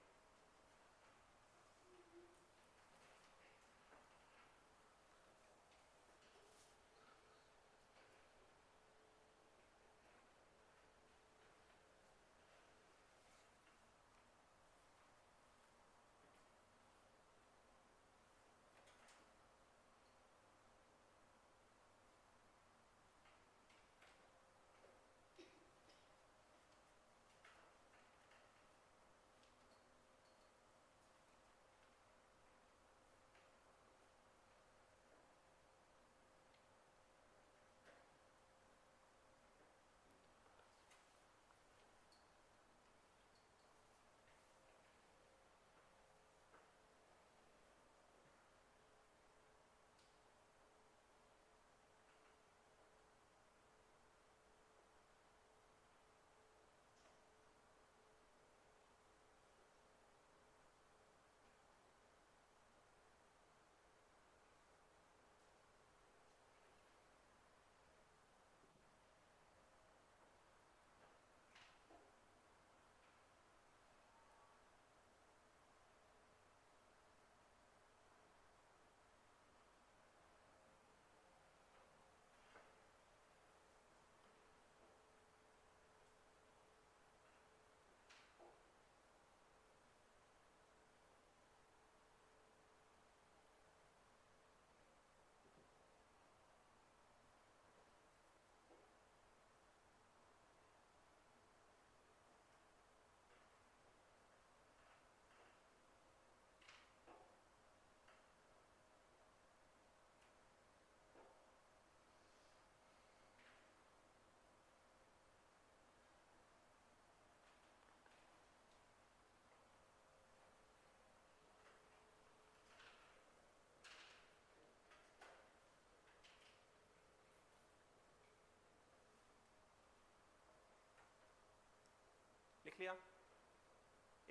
लिख लिया,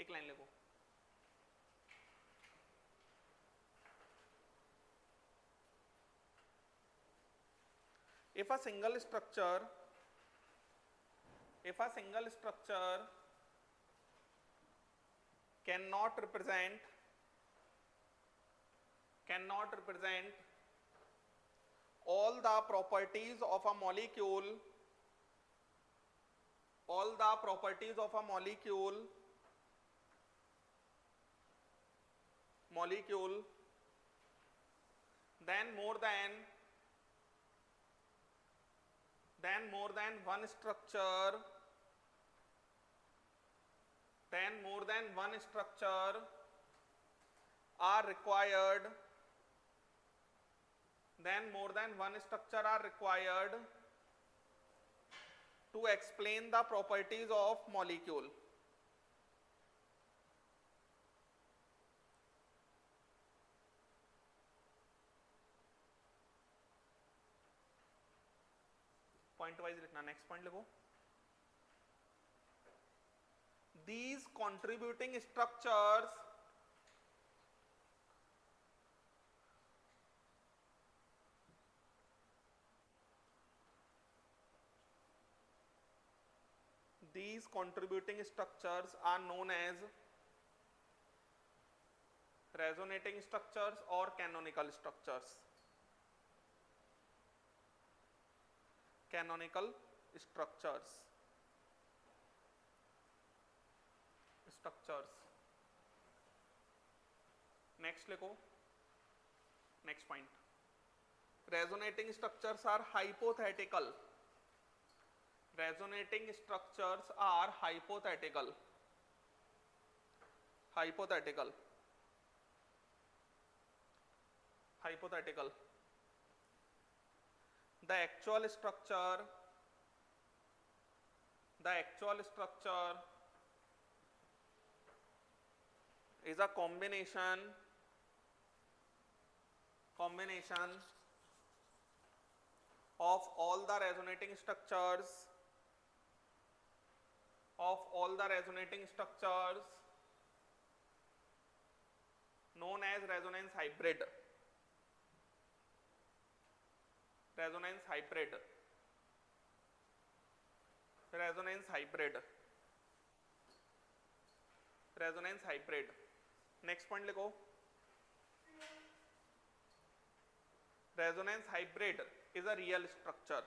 एक लाइन लिखो। If a single structure cannot represent all the properties of a molecule, then more than one structure are required to explain the properties of molecule. Point wise लिखना। नेक्स्ट पॉइंट लिखो, these contributing structures are known as resonating structures or canonical structures. Next लिखो, next point, resonating structures are hypothetical. The actual structure is a combination of all the resonating structures known as resonance hybrid. Next point लिखो, resonance hybrid is a real structure.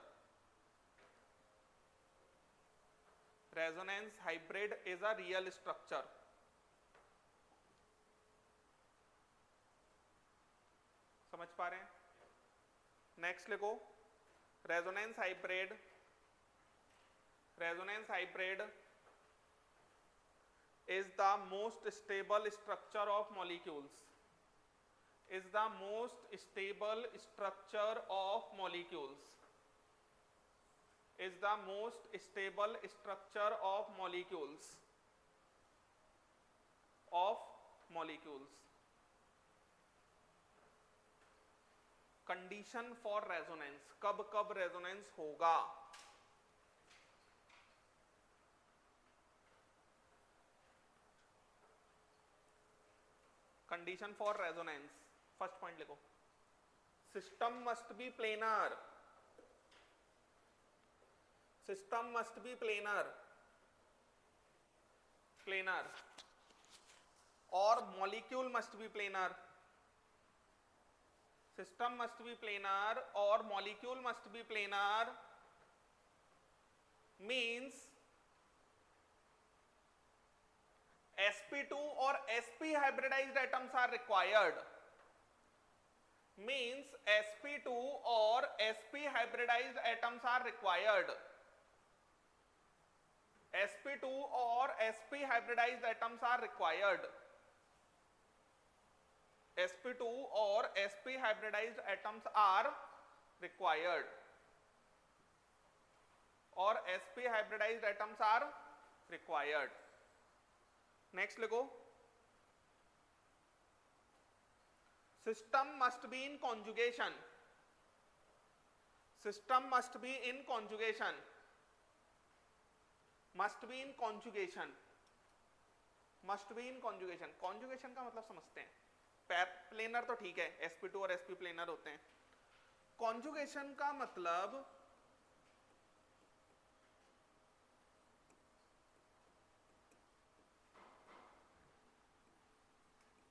समझ पा रहे हैं? Next लिखो, resonance hybrid is the most stable structure of molecules. Condition for resonance, कब resonance होगा? Condition for resonance, first point लिखो, system must be planar, और molecule must be planar. System must be planar or molecule must be planar means sp2 or sp hybridized atoms are required. sp2 or sp hybridized atoms are required. sp2 or sp hybridized atoms are required. sp2 or sp hybridized atoms are required. Or sp hybridized atoms are required. Next लिखो, system must be in conjugation. Must be in conjugation. Conjugation का मतलब समझते हैं, planar तो ठीक है, sp2 और sp planar होते हैं। कॉन्जुगेशन का मतलब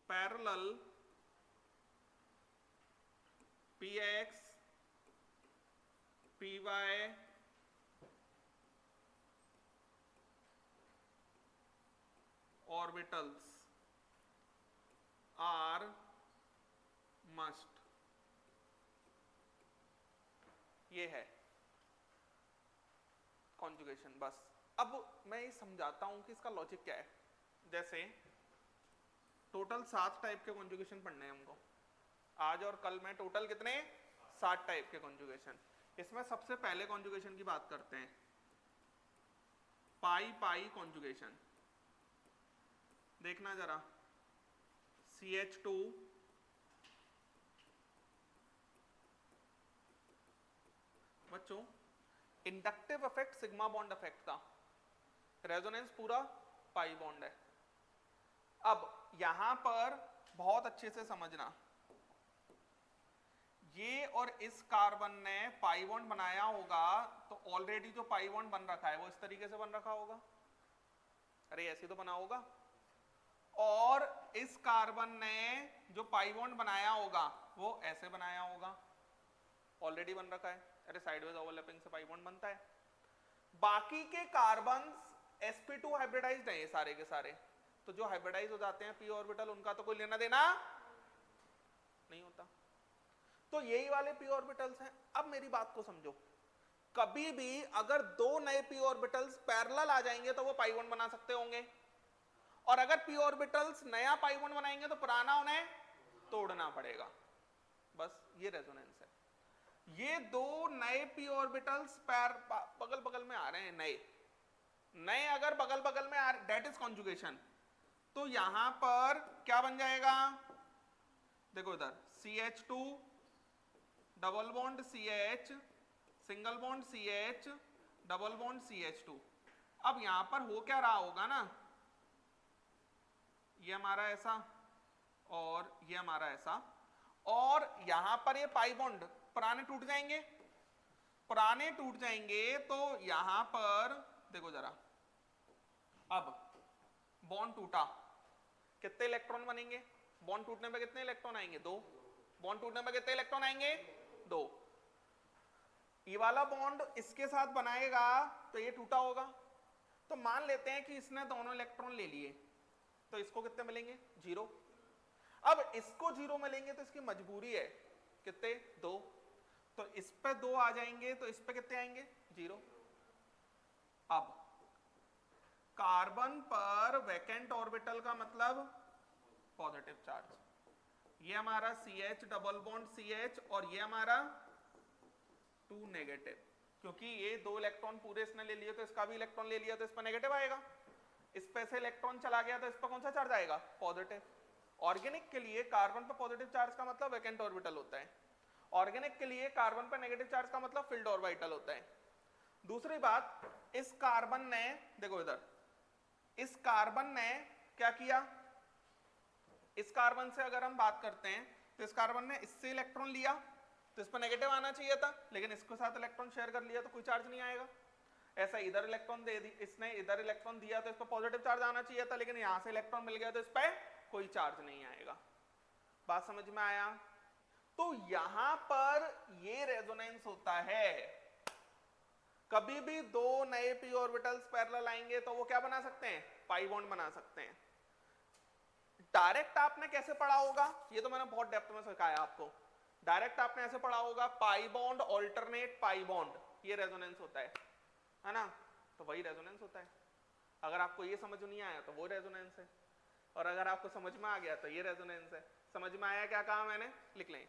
parallel px py orbitals are must, ये है कॉन्जुगेशन। बस अब मैं ये समझाता हूं कि इसका लॉजिक क्या है। जैसे टोटल 7 टाइप के कॉन्जुगेशन पढ़ने हैं हमको आज और कल में, टोटल कितने 7 टाइप के कॉन्जुगेशन। इसमें सबसे पहले कॉन्जुगेशन की बात करते हैं, पाई पाई कॉन्जुगेशन। देखना जरा, CH2 बच्चों inductive effect sigma bond effect था, रेजोनेंस पूरा पाई बॉन्ड है। अब यहां पर बहुत अच्छे से समझना, ये और इस कार्बन ने पाई बॉन्ड बनाया होगा तो ऑलरेडी जो पाई बॉन्ड बन रखा है वो इस तरीके से बन रखा होगा, अरे ऐसे तो बना होगा। और इस कार्बन ने जो पाई बॉन्ड बनाया होगा वो ऐसे बनाया होगा, ऑलरेडी बन रखा है। अरे साइडवेज ओवरलैपिंग से पाई बॉन्ड बनता है। बाकी के कार्बन्स sp2 हाइब्रिडाइज्ड हैं ये सारे के सारे, तो जो हाइब्रिडाइज हो जाते हैं p ऑर्बिटल, उनका तो कोई लेना देना नहीं होता। तो यही वाले p ऑर्बिटल्स हैं। अब मेरी बात को समझो, कभी भी अगर दो नए p ऑर्बिटल्स पैरेलल आ जाएंगे तो वो पाई बॉन्ड बना सकते होंगे, और अगर p ऑर्बिटल्स नया पाई बॉन्ड बनाएंगे तो पुराना उन्हें तोड़ना पड़ेगा। बस ये रेजोनेंस है। ये दो नए p ऑर्बिटल्स बगल बगल में आ रहे हैं, नए नए अगर बगल बगल में आ रहे, दैट इज कॉन्जुगेशन। तो यहां पर क्या बन जाएगा, देखो इधर CH2 double bond CH, single bond CH, double bond CH2। अब यहां पर हो क्या रहा होगा ना, ये हमारा ऐसा और ये हमारा ऐसा, और यहां पर ये पाई बॉन्ड पुराने टूट जाएंगे, पुराने टूट जाएंगे तो यहां पर देखो जरा, अब बॉन्ड टूटा, कितने इलेक्ट्रॉन बनेंगे, बॉन्ड टूटने पे कितने इलेक्ट्रॉन आएंगे, 2। बॉन्ड टूटने पे कितने इलेक्ट्रॉन आएंगे, 2। ये वाला बॉन्ड इसके साथ बनाएगा तो ये टूटा होगा, तो मान लेते हैं कि इसने दोनों इलेक्ट्रॉन ले लिए, तो इसको कितने मिलेंगे, 0। अब इसको 0 मिलेंगे तो इसकी मजबूरी है कितने, 2, तो इस पे 2 आ जाएंगे तो इस पे कितने आएंगे, 0। अब कार्बन पर वैकेंट ऑर्बिटल का मतलब पॉजिटिव चार्ज, ये हमारा CH डबल बॉन्ड CH और ये हमारा 2 नेगेटिव, क्योंकि ये 2 इलेक्ट्रॉन पूरे इसने ले लिए तो इसका भी इलेक्ट्रॉन ले लिया तो इस पर नेगेटिव आएगा, इस पे से इलेक्ट्रॉन चला गया तो इस पर कौन सा चार्ज आएगा, पॉजिटिव। ऑर्गेनिक के लिए कार्बन पर पॉजिटिव चार्ज का मतलब वैकेंट ऑर्बिटल होता है, ऑर्गेनिक के लिए कार्बन पर नेगेटिव चार्ज का मतलब फिल्ड ऑर्बिटल होता है। दूसरी बात, इस कार्बन ने देखो इधर, इस कार्बन ने क्या किया, इस कार्बन से अगर हम बात करते हैं तो इस कार्बन ने इससे इलेक्ट्रॉन लिया तो इस पर नेगेटिव आना चाहिए था, लेकिन इसके साथ इलेक्ट्रॉन शेयर कर लिया तो कोई चार्ज नहीं आएगा। ऐसा इधर इलेक्ट्रॉन दे दी, इसने इधर इलेक्ट्रॉन दिया तो इस पर पॉजिटिव चार्ज आना चाहिए था, लेकिन यहां से इलेक्ट्रॉन मिल गया तो इस पर कोई चार्ज नहीं आएगा। बात समझ में आया। तो यहां पर ये रेजोनेंस होता है, कभी भी दो नए p ऑर्बिटल्स पैरेलल आएंगे तो वो क्या बना सकते हैं, पाई बॉन्ड बना सकते हैं। डायरेक्ट आपने कैसे पढ़ा होगा, ये तो मैंने बहुत डेप्थ में सिखाया आपको। डायरेक्ट आपने ऐसे पढ़ा होगा, pi bond alternate pi bond, ये रेजोनेंस होता है ना, तो वही रेजोनेंस होता है। अगर आपको ये समझ नहीं आया तो वो रेजोनेंस है, और अगर आपको समझ में आ गया तो ये रेजोनेंस है। समझ में आया क्या कहा मैंने, लिख लें।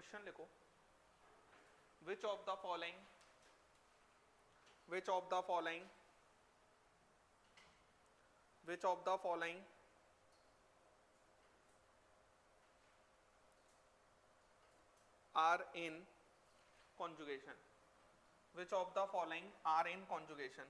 क्वेश्चन लिखो, which of the following which of the following are in conjugation, which of the following are in conjugation?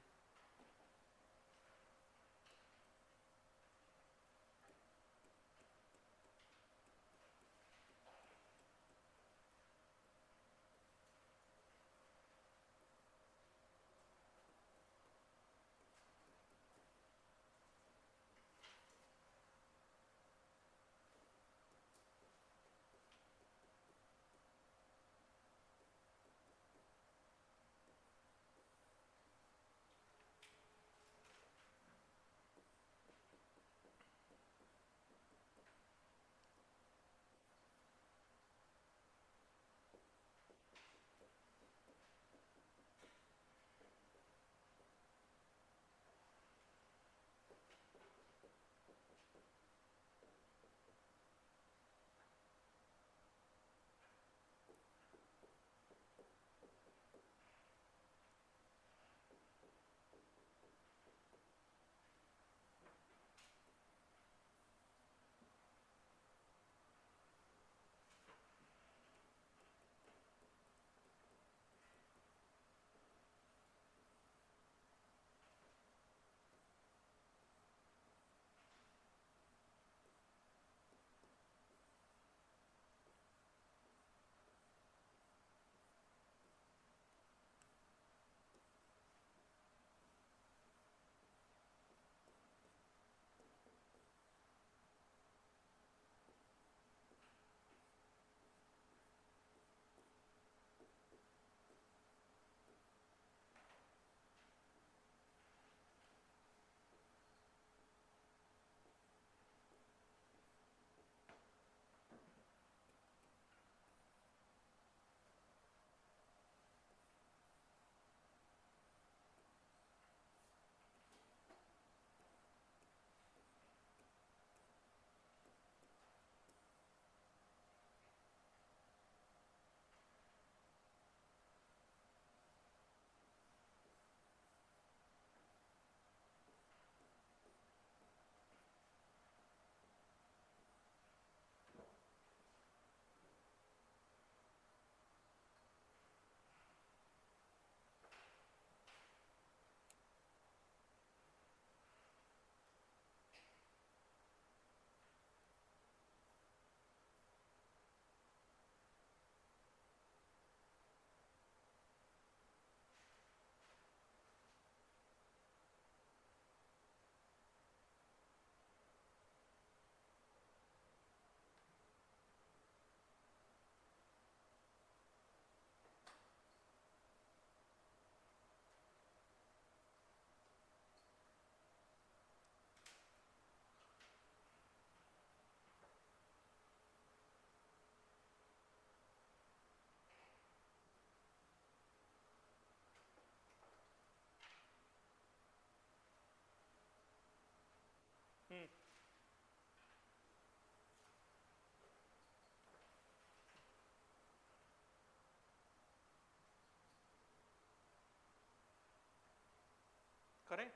करें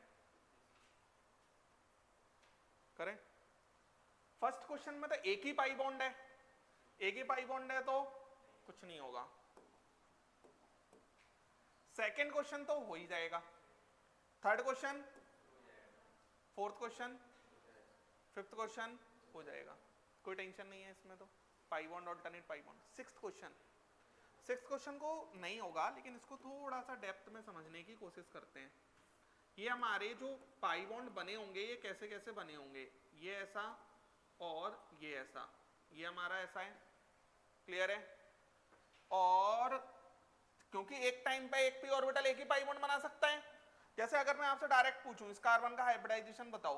करें फर्स्ट क्वेश्चन में तो एक ही पाई बॉन्ड है, एक ही पाई बॉन्ड है तो कुछ नहीं होगा। सेकंड क्वेश्चन तो हो ही जाएगा, third question, fourth question, fifth question हो जाएगा, कोई टेंशन नहीं है इसमें तो, pi bond alternate pi bond. Sixth question को नहीं होगा, लेकिन इसको थोड़ा सा डेप्थ में समझने की कोशिश करते हैं। ये हमारे जो पाई बॉन्ड बने होंगे ये कैसे कैसे बने होंगे, ये ऐसा और ये ऐसा, ये हमारा ऐसा है, क्लियर है। और क्योंकि एक टाइम पे एक पी ऑर्बिटल एक ही पाई बॉन्ड बना सकता है, जैसे अगर मैं आपसे डायरेक्ट पूछूं इस कार्बन का हाइब्रिडाइजेशन बताओ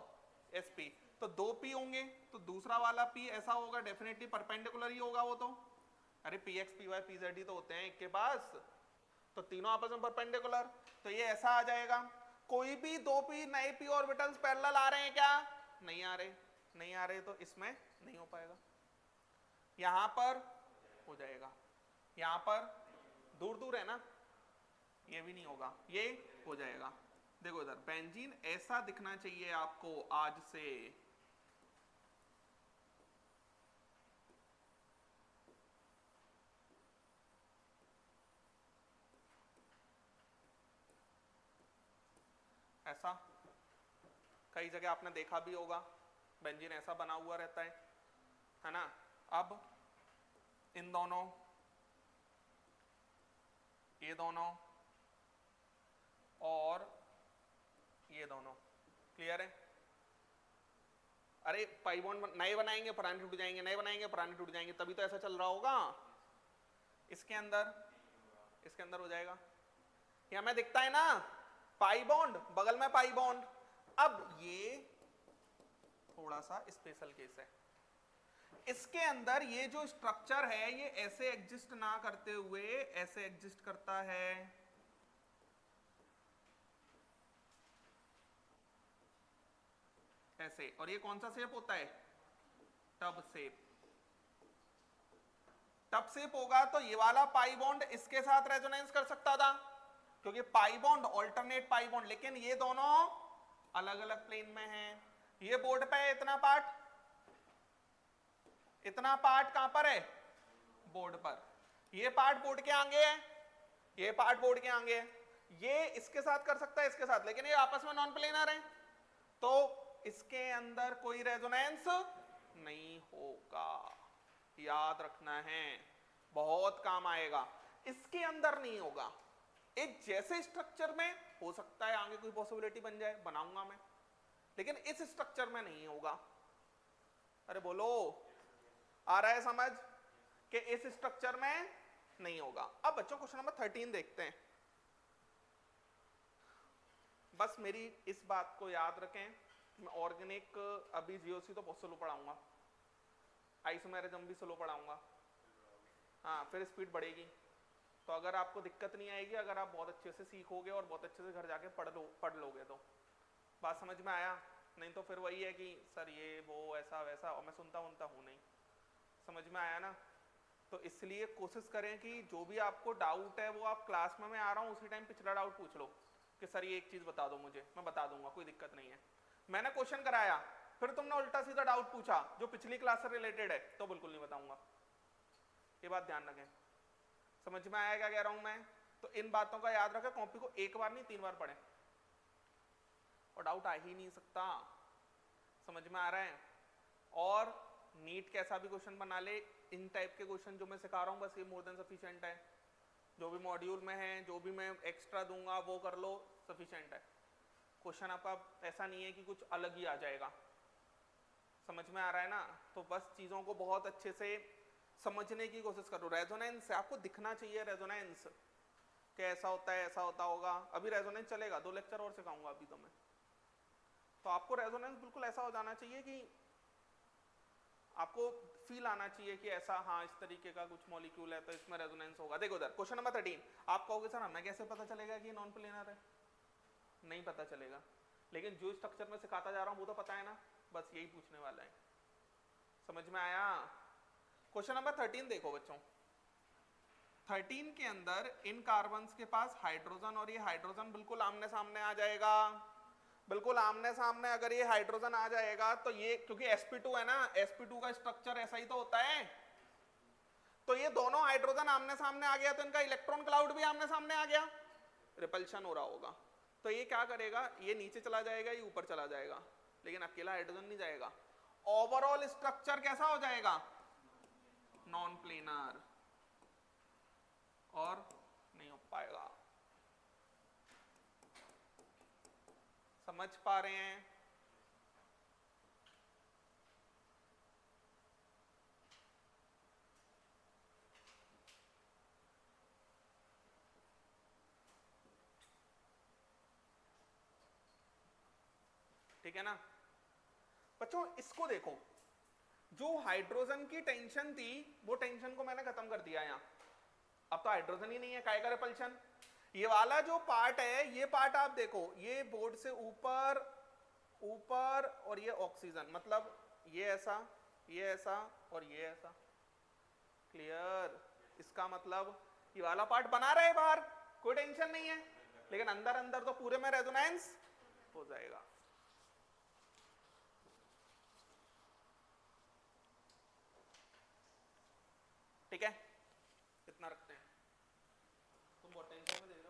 sp, तो दो पी होंगे तो दूसरा वाला पी ऐसा होगा, डेफिनेटली परपेंडिकुलर ही होगा वो तो, अरे px py pz तो होते हैं एक के पास, तो तीनों आपस में परपेंडिकुलर, तो ये ऐसा आ जाएगा। कोई भी दो पी नए पी ऑर्बिटल्स पैरेलल आ रहे हैं क्या, नहीं आ रहे, तो इसमें नहीं हो पाएगा, यहां पर हो जाएगा। यहाँ पर दूर दूर है ना, ये भी नहीं होगा, ये हो जाएगा। देखो इधर बेंजीन ऐसा दिखना चाहिए आपको आज से, ऐसा कई जगह आपने देखा भी होगा, बेंजीन ऐसा बना हुआ रहता है ना। अब इन दोनों, ये दोनों और ये दोनों क्लियर है। अरे पाई बॉन्ड नए बनाएंगे पुराने टूट जाएंगे, नए बनाएंगे पुराने टूट जाएंगे, तभी तो ऐसा चल रहा होगा। इसके अंदर हो जाएगा, यहां में दिखता है ना पाई बॉन्ड, बगल में पाई बॉन्ड। अब ये थोड़ा सा स्पेशल केस है, इसके अंदर ये जो स्ट्रक्चर है ये ऐसे एग्जिस्ट ना करते हुए ऐसे एग्जिस्ट करता है, ऐसे। और ये कौन सा शेप होता है, टब शेप। टब शेप होगा तो ये वाला पाई बॉन्ड इसके साथ रेजोनेंस कर सकता था, क्योंकि pi bond alternate pi bond, लेकिन ये दोनों अलग अलग प्लेन में हैं। ये बोर्ड पे है इतना पार्ट, इतना पार्ट कहां पर है, बोर्ड पर। ये पार्ट बोर्ड के आगे है, ये पार्ट बोर्ड के आगे है। ये इसके साथ कर सकता है, इसके साथ, लेकिन ये आपस में नॉन प्लेनर है, तो इसके अंदर कोई रेजोनेंस नहीं होगा। याद रखना है, बहुत काम आएगा। इसके अंदर नहीं होगा। एक जैसे स्ट्रक्चर में हो सकता है आगे कोई पॉसिबिलिटी बन जाए, बनाऊंगा मैं, लेकिन इस स्ट्रक्चर में नहीं होगा। अरे बोलो, आ रहा है समझ कि इस स्ट्रक्चर में नहीं होगा। अब बच्चों क्वेश्चन नंबर 13 देखते हैं। बस मेरी इस बात को याद रखें, मैं ऑर्गेनिक अभी जीओसी तो बहुत स्लो पढ़ाऊंगा, आइसोमेरिज्म भी स्लो पढ़ाऊंगा, हाँ फिर स्पीड बढ़ेगी। तो अगर आपको दिक्कत नहीं आएगी, अगर आप बहुत अच्छे से सीखोगे और बहुत अच्छे से घर जाके पढ़ लोगे तो। बात समझ में आया? नहीं तो फिर वही है कि सर ये वो ऐसा वैसा, और मैं सुनता हूँ नहीं। समझ में आया ना? तो इसलिए कोशिश करें कि जो भी आपको डाउट है वो आप क्लास में मैं आ रहा हूँ उसी टाइम पिछला डाउट पूछ लो कि सर ये एक चीज बता दो मुझे, मैं बता दूंगा, कोई दिक्कत नहीं है। मैंने क्वेश्चन कराया, फिर तुमने उल्टा सीधा डाउट पूछा जो पिछली क्लास से रिलेटेड है, तो बिल्कुल नहीं बताऊंगा। ये बात ध्यान रखें। समझ में आया क्या कह रहा हूं मैं? तो इन बातों का याद रखें, कॉपी को एक बार नहीं 3 बार पढ़ें, और डाउट आ ही नहीं सकता। समझ में आ रहा है? और नीट कैसा भी क्वेश्चन बना ले, इन टाइप के क्वेश्चन जो मैं सिखा रहा हूँ बस ये मोर देन सफिशिएंट है। जो भी मॉड्यूल में है, जो भी मैं एक्स्ट्रा दूंगा वो कर लो, सफिशिएंट है। क्वेश्चन आपका ऐसा नहीं है कि कुछ अलग ही आ जाएगा। समझ में आ रहा है ना? तो बस चीजों को बहुत अच्छे से समझने की कोशिश करो। रेजोनेंस आपको दिखना चाहिए, रेजोनेंस कि ऐसा होता है, ऐसा होता होगा। अभी रेजोनेंस चलेगा, 2 लेक्चर और सिखाऊंगा अभी तो मैं। तो आपको रेजोनेंस बिल्कुल ऐसा हो जाना चाहिए कि आपको फील आना चाहिए कि ऐसा, हाँ इस तरीके का कुछ मॉलिक्यूल है तो इसमें रेजोनेंस होगा। देखो इधर क्वेश्चन नंबर 13, आप कहोगे सर हमें कैसे पता चलेगा कि नॉन प्लेनर है? नहीं पता चलेगा, लेकिन जो स्ट्रक्चर में सिखाता जा रहा हूं वो तो पता है ना, बस यही पूछने वाला है। समझ में आया? क्वेश्चन नंबर 13 देखो बच्चों। 13 के अंदर इन कार्बन्स के पास हाइड्रोजन, और ये हाइड्रोजन बिल्कुल आमने सामने आ जाएगा। बिल्कुल आमने सामने अगर ये हाइड्रोजन आ जाएगा तो ये, क्योंकि sp2 है ना, sp2 का स्ट्रक्चर ऐसा ही तो होता है। तो ये दोनों हाइड्रोजन आमने सामने आ गया तो इनका इलेक्ट्रॉन क्लाउड भी आमने सामने आ गया, रिपल्शन हो रहा होगा। तो ये क्या करेगा, ये नीचे चला जाएगा, ये ऊपर चला जाएगा, लेकिन अकेला हाइड्रोजन नहीं जाएगा। ओवरऑल स्ट्रक्चर कैसा हो जाएगा? नॉन प्लेनर, और नहीं हो पाएगा। समझ पा रहे हैं? ठीक है ना बच्चों? इसको देखो, जो हाइड्रोजन की टेंशन थी वो टेंशन को मैंने खत्म कर दिया यहां। अब तो हाइड्रोजन ही नहीं है, काय का रिपल्शन। ये वाला जो पार्ट है, ये पार्ट आप देखो, ये बोर्ड से ऊपर ऊपर, और ये ऑक्सीजन, मतलब ये ऐसा, ये ऐसा और ये ऐसा। क्लियर? इसका मतलब ये वाला पार्ट बना रहे बाहर, कोई टेंशन नहीं है, लेकिन अंदर अंदर तो पूरे में रेजोनेंस हो जाएगा। ठीक है, इतना रखते हैं, तुम बहुत टेंशन में दे रहे हो।